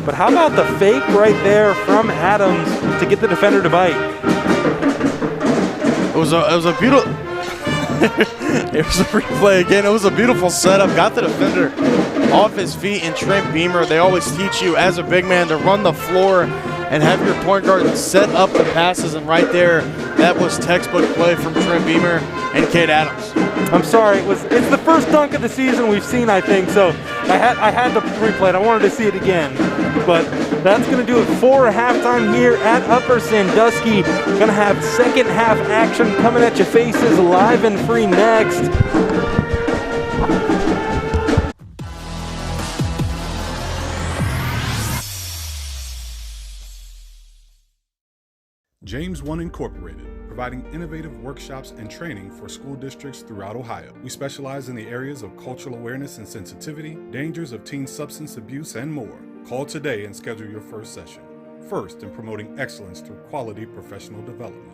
But how about the fake right there from Adams to get the defender to bite? It was a beautiful it was a replay again. It was a beautiful setup. Got the defender off his feet, and Trent Beamer, they always teach you as a big man to run the floor and have your point guard set up the passes, and right there, that was textbook play from Trent Beamer and Cade Adams. I'm sorry, it's the first dunk of the season we've seen, I think, so I had to replay it. I wanted to see it again. But that's going to do it for halftime here at Upper Sandusky. Going to have second half action coming at your faces live and free next. James One Incorporated, providing innovative workshops and training for school districts throughout Ohio. We specialize in the areas of cultural awareness and sensitivity, dangers of teen substance abuse, and more. Call today and schedule your first session. First in promoting excellence through quality professional development.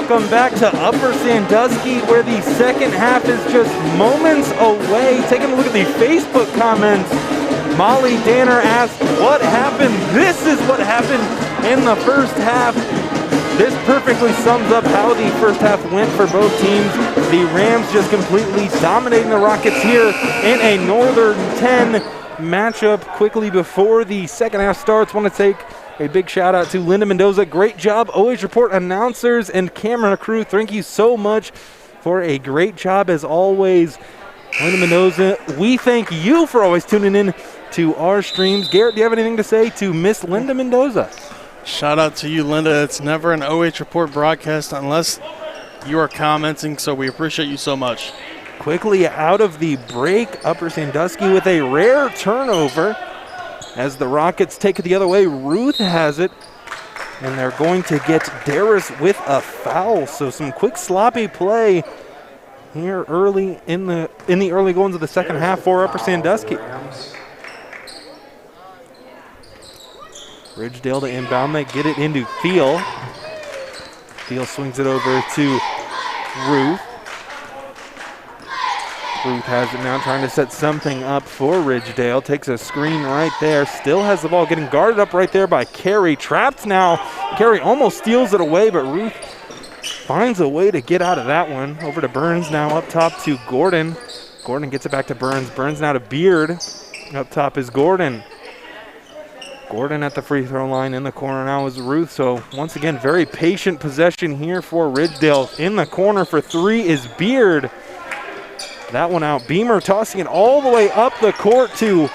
Welcome back to Upper Sandusky, where the second half is just moments away. Taking a look at the Facebook comments. Molly Danner asked, what happened? This is what happened in the first half. This perfectly sums up how the first half went for both teams. The Rams just completely dominating the Rockets here in a Northern 10 matchup. Quickly before the second half starts, want to take a big shout out to Linda Mendoza. Great job, OH Report announcers and camera crew. Thank you so much for a great job as always. Linda Mendoza, we thank you for always tuning in to our streams. Garrett, do you have anything to say to Miss Linda Mendoza? Shout out to you, Linda. It's never an OH Report broadcast unless you are commenting, so we appreciate you so much. Quickly out of the break, Upper Sandusky with a rare turnover as the Rockets take it the other way. Ruth has it, and they're going to get Darris with a foul. So some quick sloppy play here early in the early goings of the second half for Upper Sandusky. Ridgedale to inbound, they get it into Thiel. Thiel swings it over to Ruth. Ruth has it now, trying to set something up for Ridgedale. Takes a screen right there, still has the ball, getting guarded up right there by Carey. Trapped now, Carey almost steals it away, but Ruth finds a way to get out of that one. Over to Burns now, up top to Gordon. Gordon gets it back to Burns. Burns now to Beard. Up top is Gordon. Gordon at the free throw line. In the corner now is Ruth. So once again, very patient possession here for Ridgedale. In the corner for three is Beard. That one out. Beamer tossing it all the way up the court to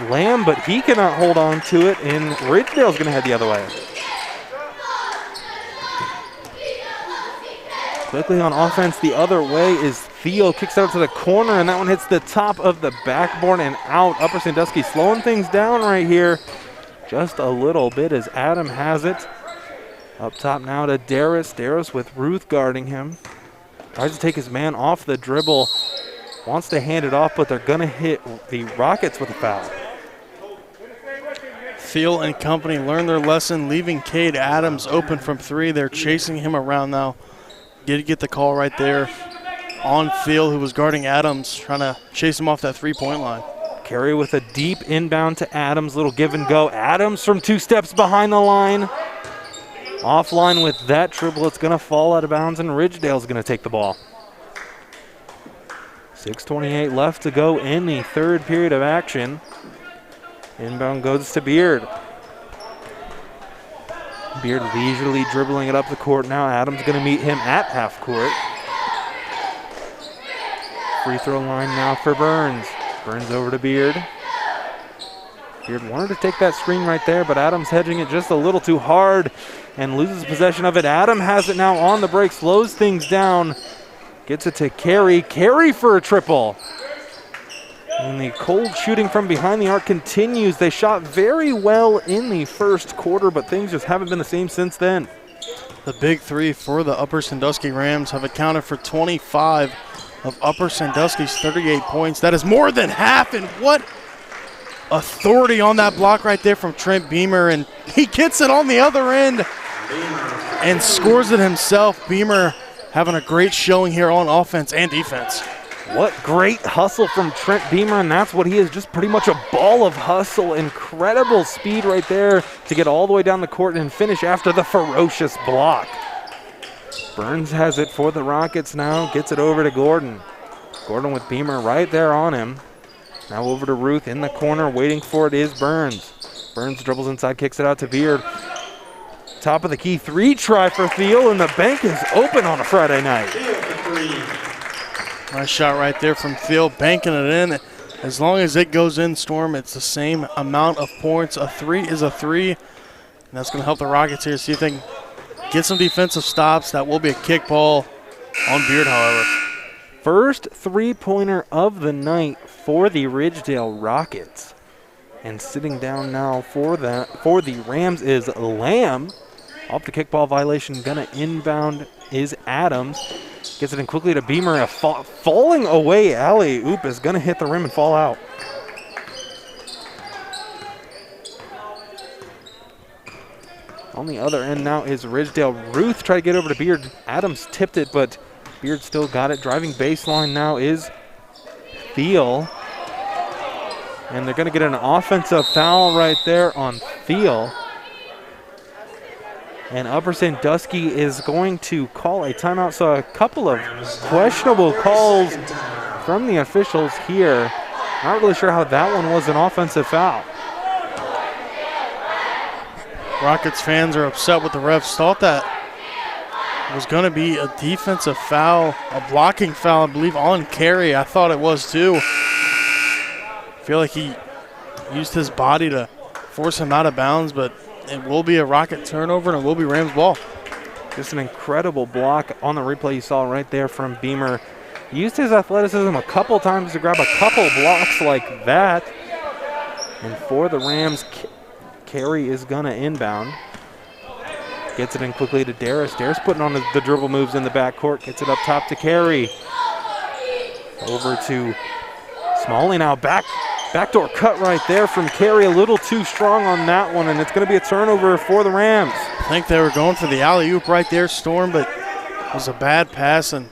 Lamb, but he cannot hold on to it, and Ridgedale's going to head the other way. Quickly on offense the other way is Thiel. Kicks out to the corner, and that one hits the top of the backboard and out. Upper Sandusky slowing things down right here just a little bit as Adam has it. Up top now to Darris. Darris with Ruth guarding him. Tries to take his man off the dribble. Wants to hand it off, but they're going to hit the Rockets with a foul. Thiel and company learned their lesson, leaving Cade Adams open from three. They're chasing him around now. Did get the call right there on Thiel, who was guarding Adams, trying to chase him off that three-point line. Carey with a deep inbound to Adams. Little give and go. Adams from 2 steps behind the line. Offline with that dribble. It's going to fall out of bounds, and Ridgedale's going to take the ball. 6:28 left to go in the third period of action. Inbound goes to Beard. Beard leisurely dribbling it up the court now. Adams going to meet him at half court. Free throw line now for Burns. Burns over to Beard. Beard wanted to take that screen right there, but Adams hedging it just a little too hard and loses possession of it. Adam has it now on the break, slows things down, gets it to Carey. Carey for a triple. And the cold shooting from behind the arc continues. They shot very well in the first quarter, but things just haven't been the same since then. The big three for the Upper Sandusky Rams have accounted for 25 of Upper Sandusky's 38 points. That is more than half, and what authority on that block right there from Trent Beamer, and he gets it on the other end and scores it himself. Beamer having a great showing here on offense and defense. What great hustle from Trent Beamer, and that's what he is, just pretty much a ball of hustle. Incredible speed right there to get all the way down the court and finish after the ferocious block. Burns has it for the Rockets now, gets it over to Gordon. Gordon with Beamer right there on him. Now over to Ruth in the corner, waiting for it is Burns. Burns dribbles inside, kicks it out to Beard. Top of the key, three try for Thiel, and the bank is open on a Friday night. Nice shot right there from Thiel, banking it in. As long as it goes in, Storm, it's the same amount of points. A three is a three, and that's going to help the Rockets here. See if they can get some defensive stops. That will be a kick ball on Beard, however. First three-pointer of the night for the Ridgedale Rockets. And sitting down now for the Rams is Lamb. Off the kickball violation, gonna inbound is Adams. Gets it in quickly to Beamer. A falling away alley-oop is gonna hit the rim and fall out. On the other end now is Ridgedale. Ruth tried to get over to Beard. Adams tipped it, but Beard still got it. Driving baseline now is Thiel. And they're going to get an offensive foul right there on Thiel. And Upper Sandusky is going to call a timeout. So a couple of questionable calls from the officials here. Not really sure how that one was an offensive foul. Rockets fans are upset with the refs. Thought that was going to be a defensive foul, a blocking foul, I believe, on Carey. I thought it was too. I feel like he used his body to force him out of bounds, but it will be a Rocket turnover and it will be Rams ball. Just an incredible block on the replay you saw right there from Beamer. He used his athleticism a couple times to grab a couple blocks like that. And for the Rams, Carey is going to inbound. Gets it in quickly to Darris. Darris putting on the dribble moves in the backcourt. Gets it up top to Carey. Over to Smalley now. Backdoor cut right there from Carey. A little too strong on that one, and it's going to be a turnover for the Rams. I think they were going for the alley-oop right there, Storm, but it was a bad pass, and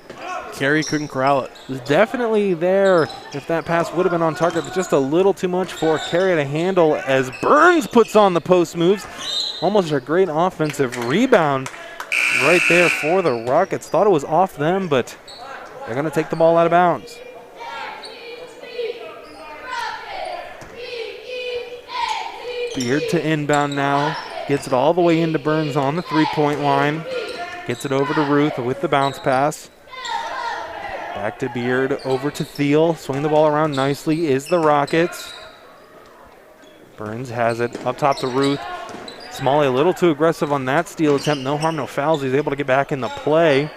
Carey couldn't corral it. It was definitely there if that pass would have been on target, but just a little too much for Carey to handle as Burns puts on the post moves. Almost a great offensive rebound right there for the Rockets. Thought it was off them, but they're going to take the ball out of bounds. Beard to inbound now. Gets it all the way into Burns on the three-point line. Gets it over to Ruth with the bounce pass. Back to Beard, over to Thiel. Swing the ball around nicely is the Rockets. Burns has it up top to Ruth. Smalley a little too aggressive on that steal attempt. No harm, no fouls. He's able to get back in the play.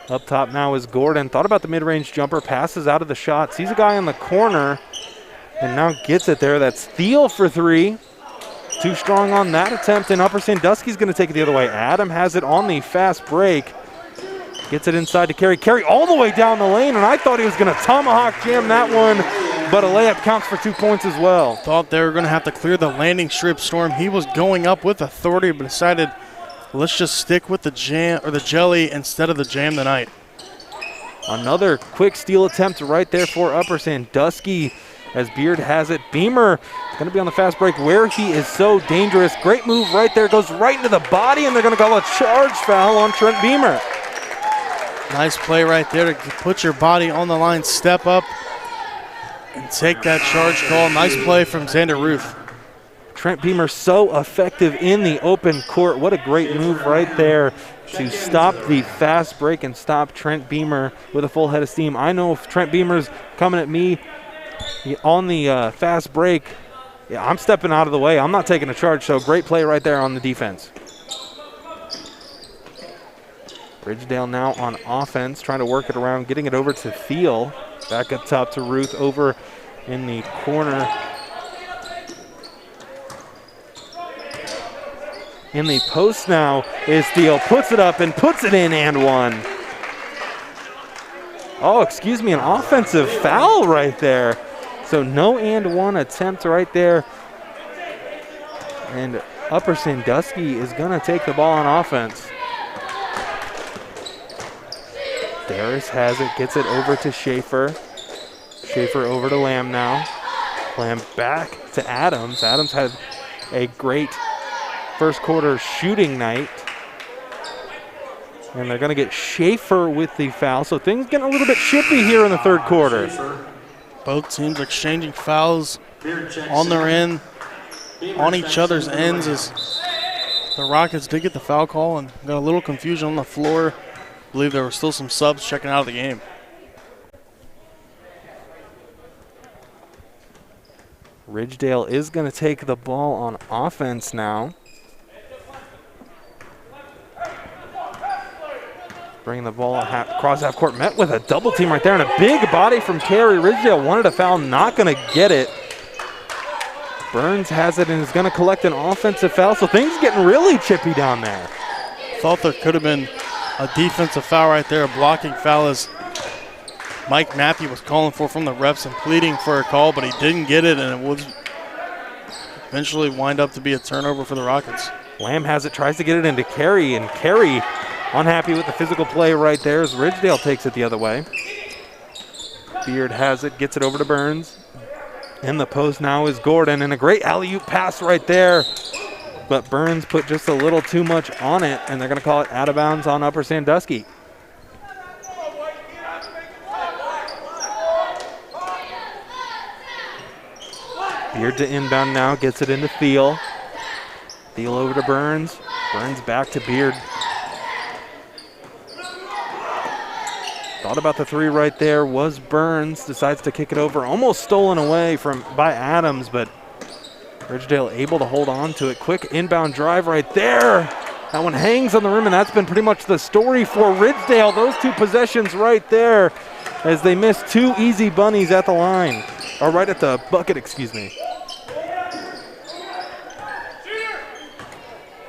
Up top now is Gordon. Thought about the mid-range jumper. Passes out of the shot. Sees a guy in the corner. And now gets it there. That's Thiel for three. Too strong on that attempt. And Upper Sandusky's going to take it the other way. Adam has it on the fast break. Gets it inside to Carey. Carey all the way down the lane. And I thought he was going to tomahawk jam that one. But a layup counts for 2 points as well. Thought they were going to have to clear the landing strip, Storm. He was going up with authority, but decided, let's just stick with the jam or the jelly instead of the jam tonight. Another quick steal attempt right there for Upper Sandusky as Beard has it. Beamer is going to be on the fast break where he is so dangerous. Great move right there. Goes right into the body, and they're going to call a charge foul on Trent Beamer. Nice play right there to put your body on the line, step up, and take that charge call. Nice play from Xander Ruth. Trent Beamer so effective in the open court. What a great move right there to stop the fast break and stop Trent Beamer with a full head of steam. I know if Trent Beamer's coming at me on the fast break, I'm stepping out of the way. I'm not taking a charge, so great play right there on the defense. Ridgedale now on offense, trying to work it around, getting it over to Thiel. Back up top to Ruth over in the corner. In the post now is Thiel. Puts it up and puts it in and one. Oh, excuse me, an offensive foul right there. So no and one attempt right there. And Upper Sandusky is going to take the ball on offense. Darris has it, gets it over to Schaefer. Schaefer over to Lamb now. Lamb back to Adams. Adams had a great first quarter shooting night. And they're going to get Schaefer with the foul. So things getting a little bit chippy here in the third quarter. Both teams exchanging fouls on their end, on each other's ends, as the Rockets did get the foul call and got a little confusion on the floor. I believe there were still some subs checking out of the game. Ridgedale is going to take the ball on offense now. Bringing the ball across half court, met with a double team right there, and a big body from Carey. Ridgedale wanted a foul, not going to get it. Burns has it and is going to collect an offensive foul, so things getting really chippy down there. Thought there could have been a defensive foul right there, a blocking foul, as Mike Mappy was calling for from the refs and pleading for a call, but he didn't get it, and it would eventually wind up to be a turnover for the Rockets. Lamb has it, tries to get it into Carey, and Carey unhappy with the physical play right there as Ridgedale takes it the other way. Beard has it, gets it over to Burns. In the post now is Gordon, and a great alley-oop pass right there. But Burns put just a little too much on it, and they're going to call it out of bounds on Upper Sandusky. Beard to inbound now, gets it into Thiel. Thiel over to Burns. Burns back to Beard. Thought about the three right there, was Burns. Decides to kick it over, almost stolen away by Adams, but Ridgedale able to hold on to it. Quick inbound drive right there. That one hangs on the rim, and that's been pretty much the story for Ridgedale. Those two possessions right there as they missed two easy bunnies at the line. Or right at the bucket, excuse me.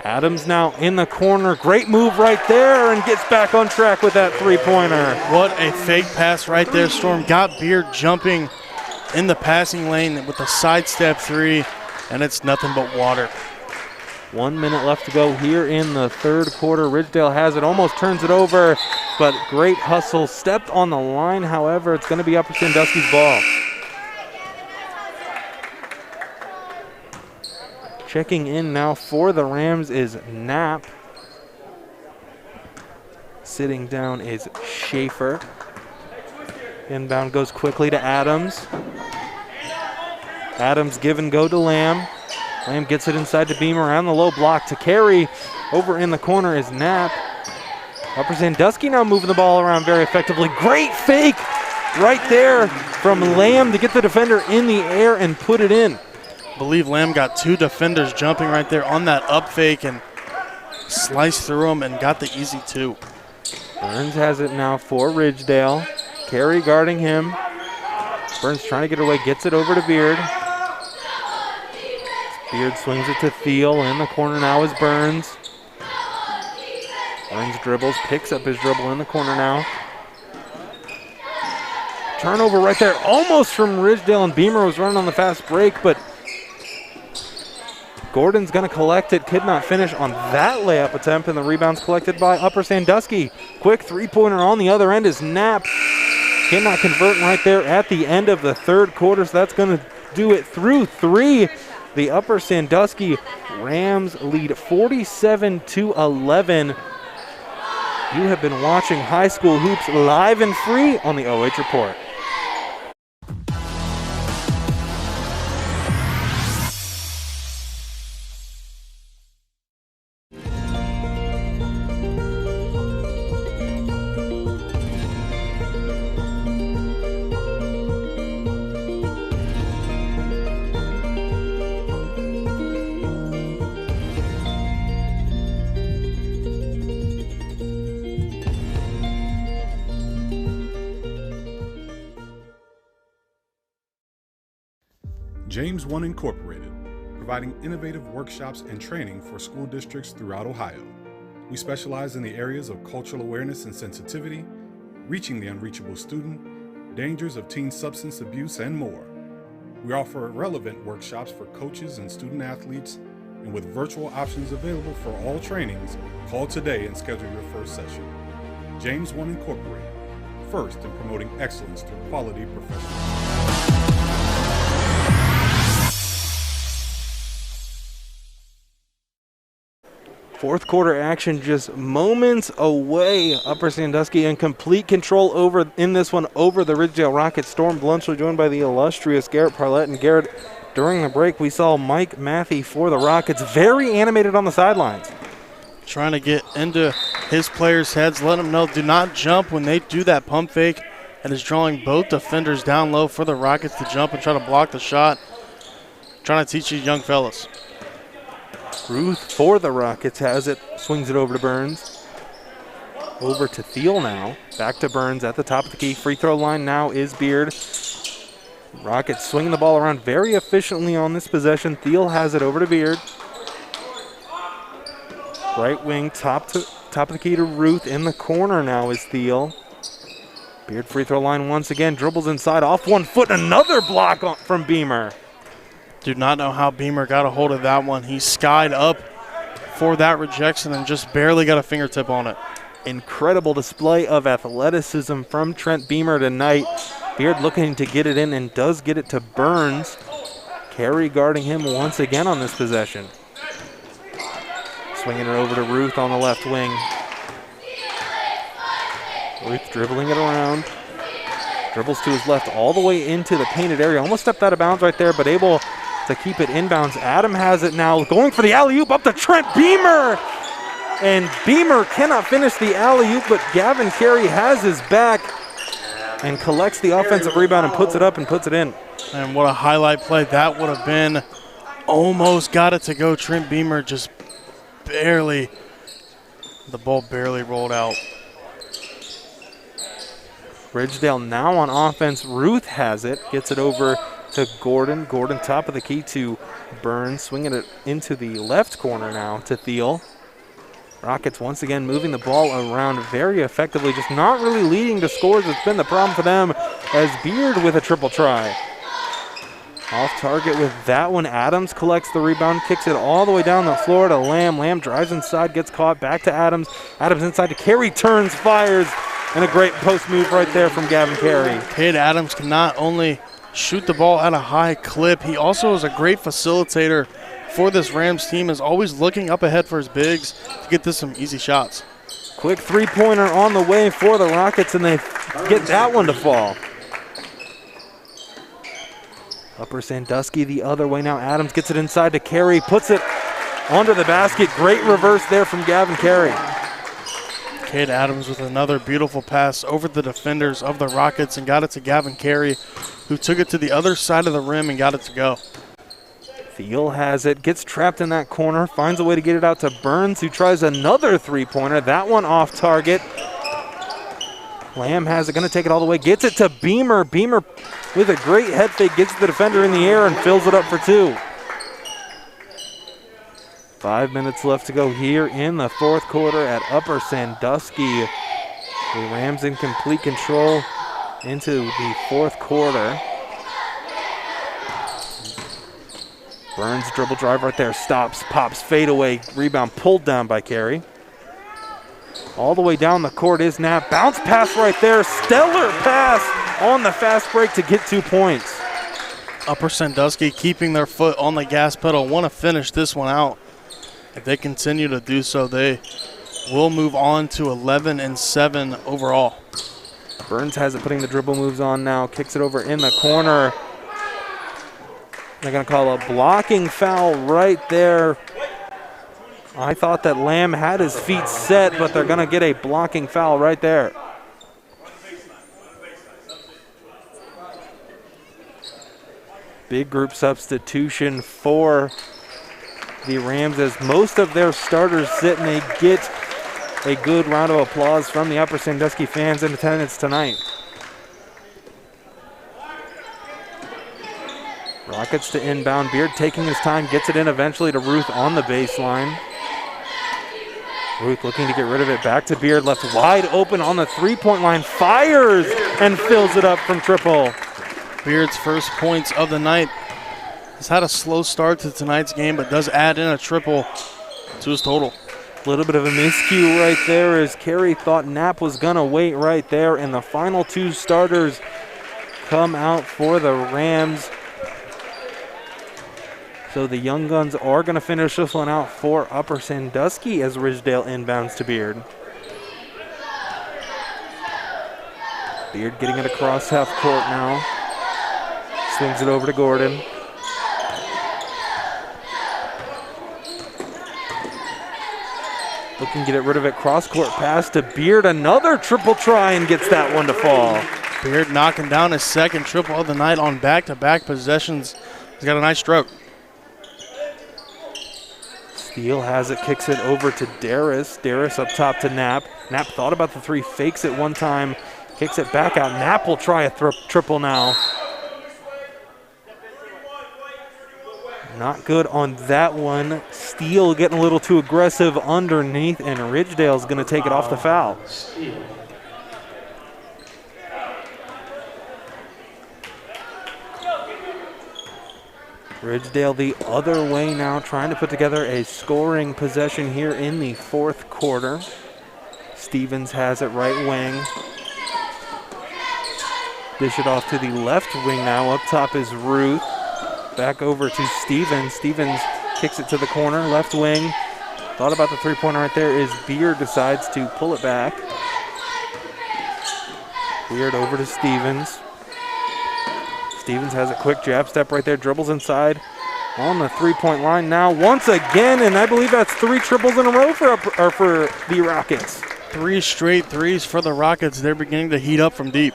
Adams now in the corner. Great move right there and gets back on track with that three-pointer. What a fake pass right there, Storm. Got Beard jumping in the passing lane with a sidestep three, and it's nothing but water. 1 minute left to go here in the third quarter. Ridgedale has it, almost turns it over, but great hustle. Stepped on the line, however, it's going to be Upper Sandusky's ball. Checking in now for the Rams is Knapp. Sitting down is Schaefer. Inbound goes quickly to Adams. Adams give and go to Lamb. Lamb gets it inside to Beamer, around the low block to Carey. Over in the corner is Knapp. Upper Sandusky now moving the ball around very effectively. Great fake right there from Lamb to get the defender in the air and put it in. I believe Lamb got two defenders jumping right there on that up fake and sliced through them and got the easy two. Burns has it now for Ridgedale. Carey guarding him. Burns trying to get away, gets it over to Beard. Beard swings it to Thiel. In the corner now is Burns. Burns dribbles, picks up his dribble in the corner now. Turnover right there, almost from Ridgedale, and Beamer was running on the fast break, but Gordon's going to collect it. Could not finish on that layup attempt, and the rebound's collected by Upper Sandusky. Quick three-pointer on the other end is Knapp. Cannot convert right there at the end of the third quarter, so that's going to do it through three. The Upper Sandusky Rams lead 47-11. You have been watching High School Hoops live and free on the OH Report. James One Incorporated, providing innovative workshops and training for school districts throughout Ohio. We specialize in the areas of cultural awareness and sensitivity, reaching the unreachable student, dangers of teen substance abuse, and more. We offer relevant workshops for coaches and student athletes, and with virtual options available for all trainings, call today and schedule your first session. James One Incorporated, first in promoting excellence through quality professionalism. Fourth quarter action just moments away. Upper Sandusky in complete control in this one over the Ridgedale Rockets. Storm Bluntschli joined by the illustrious Garrett Parlett. And Garrett, during the break, we saw Mike Matthey for the Rockets very animated on the sidelines. Trying to get into his players' heads, let them know do not jump when they do that pump fake, and is drawing both defenders down low for the Rockets to jump and try to block the shot. Trying to teach these young fellas. Ruth for the Rockets has it, swings it over to Burns. Over to Thiel now. Back to Burns at the top of the key. Free throw line now is Beard. Rockets swinging the ball around very efficiently on this possession. Thiel has it over to Beard. Right wing, top of the key to Ruth. In the corner now is Thiel. Beard free throw line once again. Dribbles inside, off 1 foot. Another block from Beamer. Do not know how Beamer got a hold of that one. He skied up for that rejection and just barely got a fingertip on it. Incredible display of athleticism from Trent Beamer tonight. Beard looking to get it in and does get it to Burns. Carey guarding him once again on this possession. Swinging it over to Ruth on the left wing. Ruth dribbling it around. Dribbles to his left all the way into the painted area. Almost stepped out of bounds right there, but able to keep it inbounds. Adam has it now, going for the alley-oop up to Trent Beamer. And Beamer cannot finish the alley-oop, but Gavin Carey has his back and collects the offensive rebound and puts it up and puts it in. And what a highlight play that would have been. Almost got it to go. Trent Beamer just barely, the ball barely rolled out. Ridgedale now on offense. Ruth has it, gets it over to Gordon. Gordon top of the key to Burns, swinging it into the left corner now to Thiel. Rockets once again moving the ball around very effectively, just not really leading to scores. It's been the problem for them as Beard with a triple try. Off target with that one. Adams collects the rebound, kicks it all the way down the floor to Lamb. Lamb drives inside, gets caught, back to Adams. Adams inside to Carey, turns, fires, and a great post move right there from Gavin Carey. Cade Adams can not only shoot the ball at a high clip, he also is a great facilitator for this Rams team, is always looking up ahead for his bigs to get this some easy shots. Quick three-pointer on the way for the Rockets, and they get that one to fall. Upper Sandusky the other way now. Adams gets it inside to Carey, puts it under the basket. Great reverse there from Gavin Carey. Cade Adams with another beautiful pass over the defenders of the Rockets and got it to Gavin Carey, who took it to the other side of the rim and got it to go. Thiel has it, gets trapped in that corner, finds a way to get it out to Burns, who tries another three-pointer. That one off target. Lamb has it, going to take it all the way, gets it to Beamer. Beamer with a great head fake, gets the defender in the air and fills it up for two. 5 minutes left to go here in the fourth quarter at Upper Sandusky. The Rams in complete control into the fourth quarter. Burns dribble drive right there, stops, pops, fade away, rebound pulled down by Carey. All the way down the court is Knapp. Bounce pass right there, stellar pass on the fast break to get 2 points. Upper Sandusky keeping their foot on the gas pedal, want to finish this one out. If they continue to do so, they will move on to 11-7 overall. Burns has it, putting the dribble moves on now, kicks it over in the corner. They're going to call a blocking foul right there. I thought that Lamb had his feet set, but they're going to get a blocking foul right there. Big group substitution for the Rams as most of their starters sit, and they get a good round of applause from the Upper Sandusky fans in attendance tonight. Rockets to inbound. Beard taking his time, gets it in eventually to Ruth on the baseline. Ruth looking to get rid of it. Back to Beard, left wide open on the three-point line. Fires and fills it up from triple. Beard's first points of the night. He's had a slow start to tonight's game, but does add in a triple to his total. A little bit of a miscue right there as Carey thought Knapp was going to wait right there, and the final two starters come out for the Rams. So the Young Guns are going to finish this one out for Upper Sandusky as Ridgedale inbounds to Beard. Beard getting it across half court now. Swings it over to Gordon. Looking to get rid of it. Cross-court pass to Beard. Another triple try and gets that one to fall. Beard knocking down his second triple of the night on back-to-back possessions. He's got a nice stroke. Steele has it, kicks it over to Darris. Darris up top to Knapp. Knapp thought about the three, fakes it one time, kicks it back out. Knapp will try a triple now. Not good on that one. Steele getting a little too aggressive underneath, and Ridgedale's going to take it off the foul. Ridgedale the other way now, trying to put together a scoring possession here in the fourth quarter. Stevens has it right wing. Dish it off to the left wing now. Up top is Ruth. Back over to Stevens. Stevens kicks it to the corner, left wing. Thought about the three-pointer right there is Beard decides to pull it back. Beard over to Stevens. Stevens has a quick jab step right there, dribbles inside on the three-point line now once again, and I believe that's 3 triples in a row for the Rockets. 3 straight threes for the Rockets. They're beginning to heat up from deep.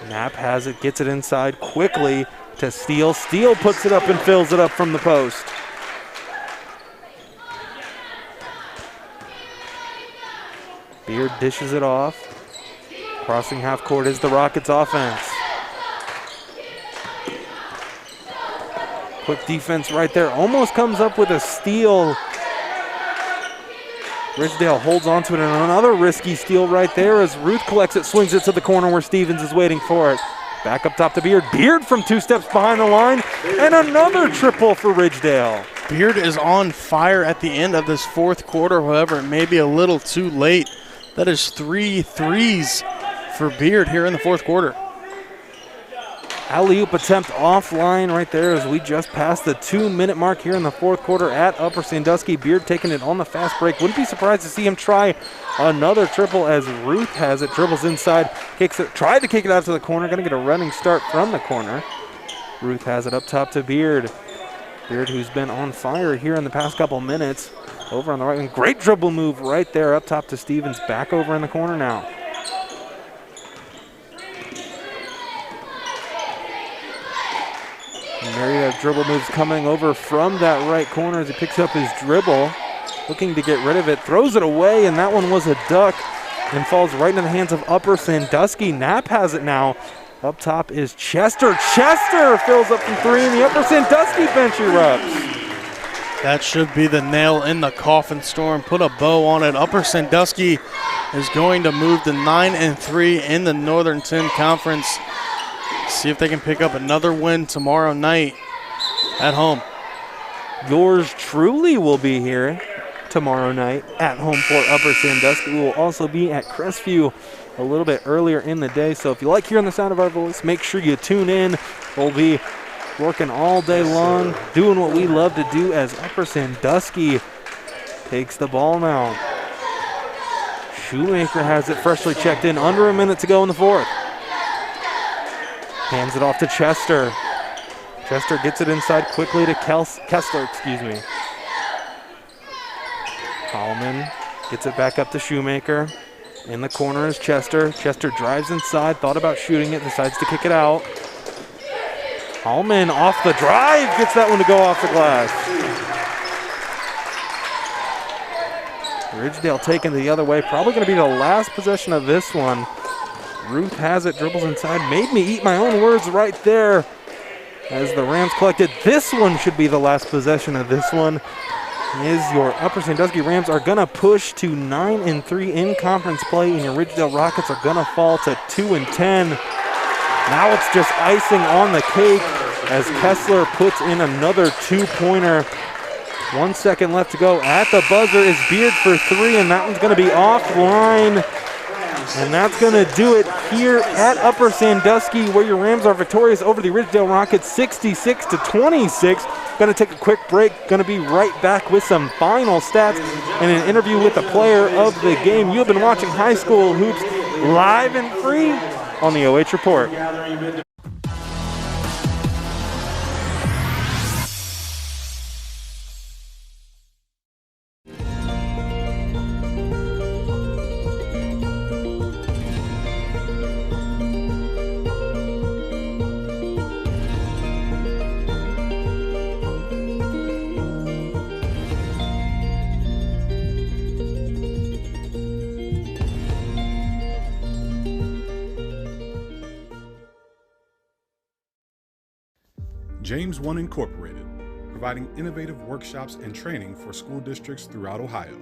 Knapp has it, gets it inside quickly to Steele. Steele puts it up and fills it up from the post. Beard dishes it off. Crossing half court is the Rockets offense. Quick defense right there. Almost comes up with a steal. Ridgedale holds on to it, and another risky steal right there as Ruth collects it, swings it to the corner where Stevens is waiting for it. Back up top to Beard. Beard from 2 steps behind the line, and another triple for Ridgedale. Beard is on fire at the end of this fourth quarter. However, it may be a little too late. That is 3 threes for Beard here in the fourth quarter. Alley-oop attempt offline right there as we just passed the 2-minute mark here in the fourth quarter at Upper Sandusky. Beard taking it on the fast break. Wouldn't be surprised to see him try another triple as Ruth has it, dribbles inside, kicks it, tried to kick it out to the corner, gonna get a running start from the corner. Ruth has it up top to Beard. Beard, who's been on fire here in the past couple minutes, over on the right wing. Great dribble move right there up top to Stevens, back over in the corner now. Marietta dribble moves coming over from that right corner as he picks up his dribble, looking to get rid of it, throws it away, and that one was a duck and falls right into the hands of Upper Sandusky. Knapp has it now. Up top is Chester. Chester fills up from 3, and the Upper Sandusky bench erupts. That should be the nail in the coffin, Storm. Put a bow on it. Upper Sandusky is going to move to 9-3 in the Northern 10 Conference. See if they can pick up another win tomorrow night at home. Yours truly will be here tomorrow night at home for Upper Sandusky. We will also be at Crestview a little bit earlier in the day. So if you like hearing the sound of our voice, make sure you tune in. We'll be working all day long, doing what we love to do as Upper Sandusky takes the ball now. Shoemaker has it freshly checked in, under a minute to go in the fourth. Hands it off to Chester. Chester gets it inside quickly to Kessler. Holloman gets it back up to Shoemaker. In the corner is Chester. Chester drives inside, thought about shooting it, decides to kick it out. Holloman off the drive, gets that one to go off the glass. Ridgedale taking the other way, probably going to be the last possession of this one. Ruth has it, dribbles inside, made me eat my own words right there as the Rams collected. This one should be the last possession of this one. Is your Upper Sandusky Rams are going to push to 9-3 in conference play, and your Ridgedale Rockets are going to fall to 2-10. Now it's just icing on the cake as Kessler puts in another 2-pointer. 1 second left to go. At the buzzer is Beard for 3, and that one's going to be offline. And that's going to do it here at Upper Sandusky, where your Rams are victorious over the Ridgedale Rockets 66-26. Going to take a quick break. Going to be right back with some final stats and an interview with the player of the game. You have been watching High School Hoops live and free on the OH Report. James One Incorporated, providing innovative workshops and training for school districts throughout Ohio.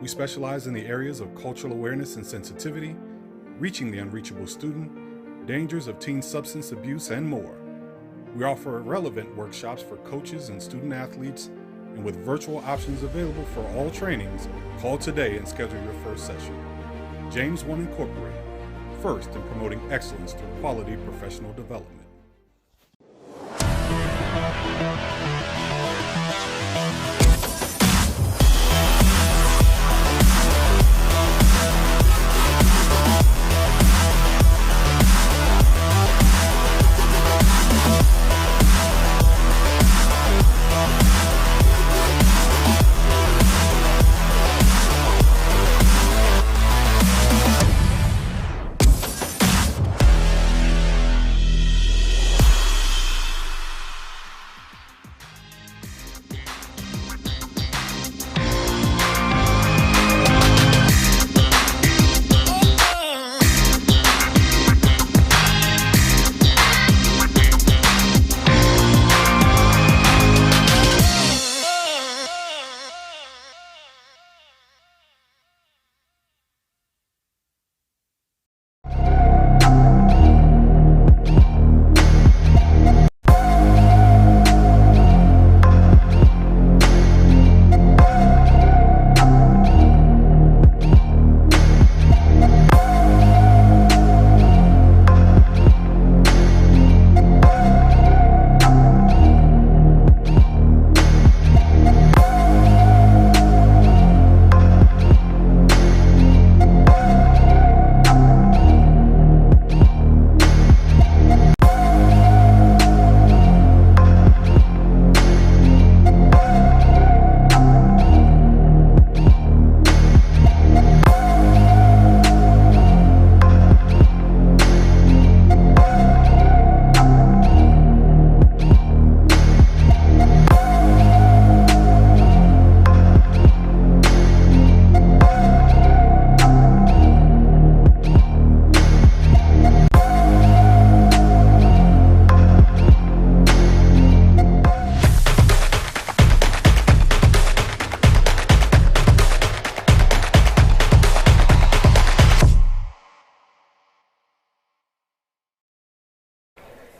We specialize in the areas of cultural awareness and sensitivity, reaching the unreachable student, dangers of teen substance abuse, and more. We offer relevant workshops for coaches and student athletes, and with virtual options available for all trainings, call today and schedule your first session. James One Incorporated, first in promoting excellence through quality professional development.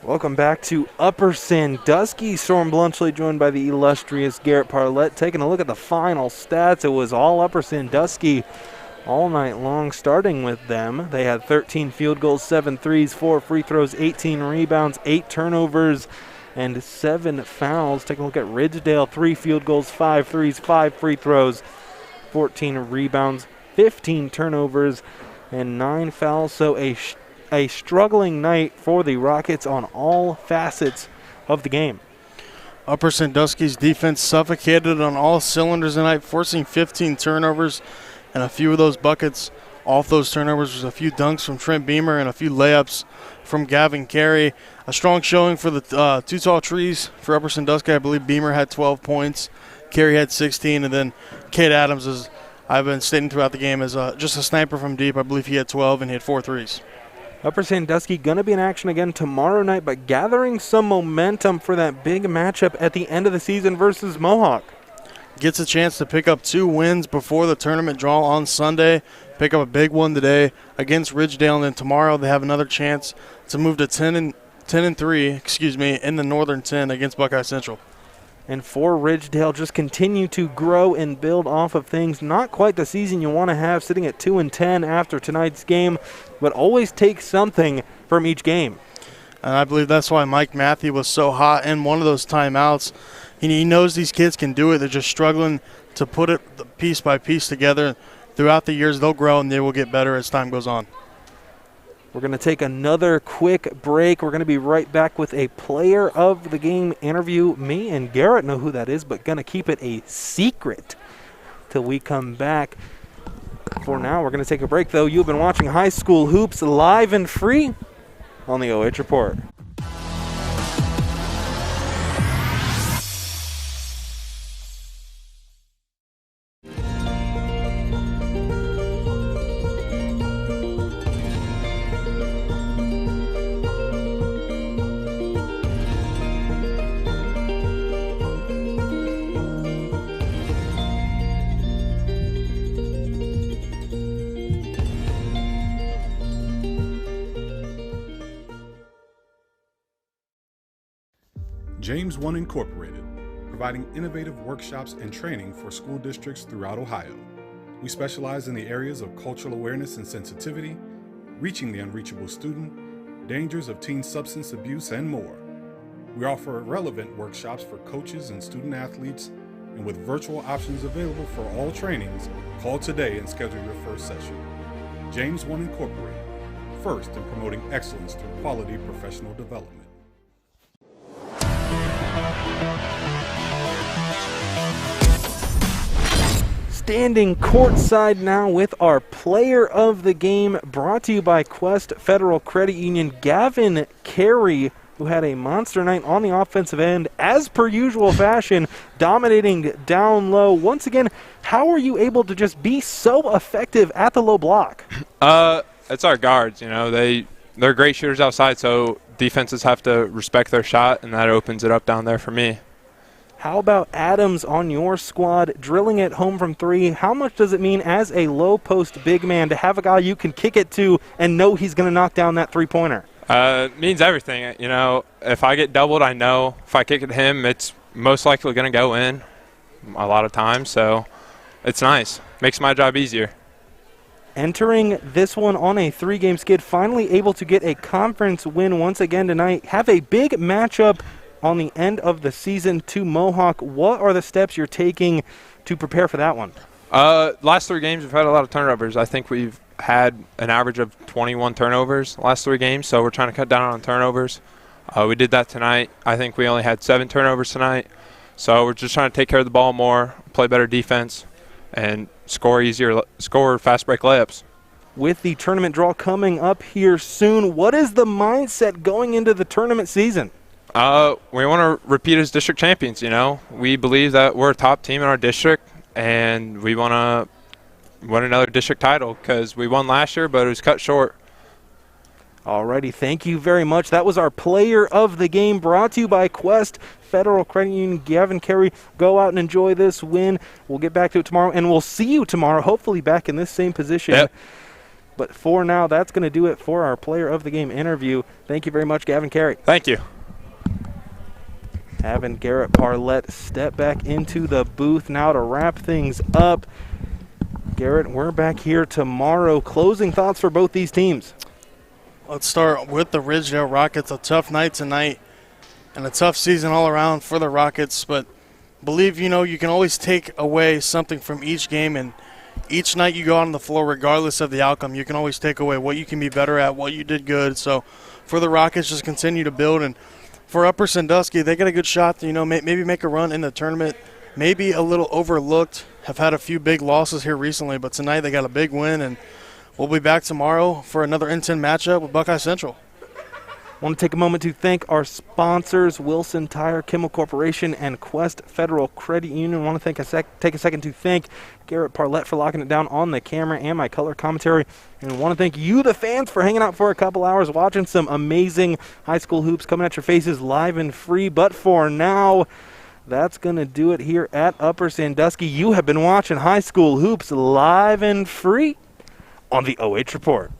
Welcome back to Upper Sandusky. Storm Blunchley joined by the illustrious Garrett Parlett. Taking a look at the final stats, it was all Upper Sandusky all night long, starting with them. They had 13 field goals, 7 threes, 4 free throws, 18 rebounds, 8 turnovers, and 7 fouls. Taking a look at Ridgedale, 3 field goals, 5 threes, 5 free throws, 14 rebounds, 15 turnovers, and 9 fouls. So a struggling night for the Rockets on all facets of the game. Upper Sandusky's defense suffocated on all cylinders tonight, forcing 15 turnovers, and a few of those buckets off those turnovers was a few dunks from Trent Beamer and a few layups from Gavin Carey. A strong showing for the two tall trees for Upper Sandusky. I believe Beamer had 12 points, Carey had 16, and then Cade Adams, as I've been stating throughout the game, is just a sniper from deep. I believe he had 12 and he had 4 threes. Upper Sandusky going to be in action again tomorrow night, but gathering some momentum for that big matchup at the end of the season versus Mohawk. Gets a chance to pick up 2 wins before the tournament draw on Sunday. Pick up a big one today against Ridgedale, and then tomorrow they have another chance to move to 10-3, in the Northern 10 against Buckeye Central. And for Ridgedale, just continue to grow and build off of things. Not quite the season you want to have, sitting at 2-10 after tonight's game, but always take something from each game. And I believe that's why Mike Matthew was so hot in one of those timeouts. He knows these kids can do it. They're just struggling to put it piece by piece together. Throughout the years, they'll grow and they will get better as time goes on. We're going to take another quick break. We're going to be right back with a player of the game interview. Me and Garrett know who that is, but going to keep it a secret till we come back. For now, we're going to take a break, though. You've been watching High School Hoops live and free on the OH Report. James 1 Incorporated, providing innovative workshops and training for school districts throughout Ohio. We specialize in the areas of cultural awareness and sensitivity, reaching the unreachable student, dangers of teen substance abuse, and more. We offer relevant workshops for coaches and student athletes, and with virtual options available for all trainings, call today and schedule your first session. James 1 Incorporated, first in promoting excellence through quality professional development. Standing courtside now with our player of the game, brought to you by Quest Federal Credit Union, Gavin Carey, who had a monster night on the offensive end, as per usual fashion, dominating down low. Once again, how are you able to just be so effective at the low block? It's our guards, they're great shooters outside, so defenses have to respect their shot, and that opens it up down there for me. How about Adams on your squad, drilling it home from three? How much does it mean as a low post big man to have a guy you can kick it to and know he's going to knock down that three-pointer? It means everything. If I get doubled, I know if I kick it to him, it's most likely going to go in a lot of times, so it's nice. Makes my job easier. Entering this one on a three-game skid, finally able to get a conference win once again tonight. Have a big matchup on the end of the season to Mohawk. What are the steps you're taking to prepare for that one? Last three games, we've had a lot of turnovers. I think we've had an average of 21 turnovers last three games, so we're trying to cut down on turnovers. We did that tonight. I think we only had 7 turnovers tonight, so we're just trying to take care of the ball more, play better defense, and score fast break layups. With the tournament draw coming up here soon, what is the mindset going into the tournament season? We want to repeat as district champions, We believe that we're a top team in our district, and we want to win another district title because we won last year, but it was cut short. Alrighty, thank you very much. That was our player of the game, brought to you by Quest Federal Credit Union. Gavin Carey, go out and enjoy this win. We'll get back to it tomorrow, and we'll see you tomorrow, hopefully back in this same position. Yep. But for now, that's going to do it for our player of the game interview. Thank you very much, Gavin Carey. Thank you. Having Garrett Parlett step back into the booth now to wrap things up. Garrett, we're back here tomorrow. Closing thoughts for both these teams. Let's start with the Ridgedale Rockets. A tough night tonight and a tough season all around for the Rockets, but believe, you can always take away something from each game, and each night you go out on the floor, regardless of the outcome, you can always take away what you can be better at, what you did good. So for the Rockets, just continue to build, and for Upper Sandusky, they got a good shot to, maybe make a run in the tournament. Maybe a little overlooked, have had a few big losses here recently, but tonight they got a big win, and we'll be back tomorrow for another N10 matchup with Buckeye Central. I want to take a moment to thank our sponsors, Wilson Tire, Kimmel Corporation, and Quest Federal Credit Union. I want to take a second to thank Garrett Parlett for locking it down on the camera and my color commentary. And I want to thank you, the fans, for hanging out for a couple hours, watching some amazing high school hoops coming at your faces live and free. But for now, that's going to do it here at Upper Sandusky. You have been watching high school hoops live and free on the OH Report.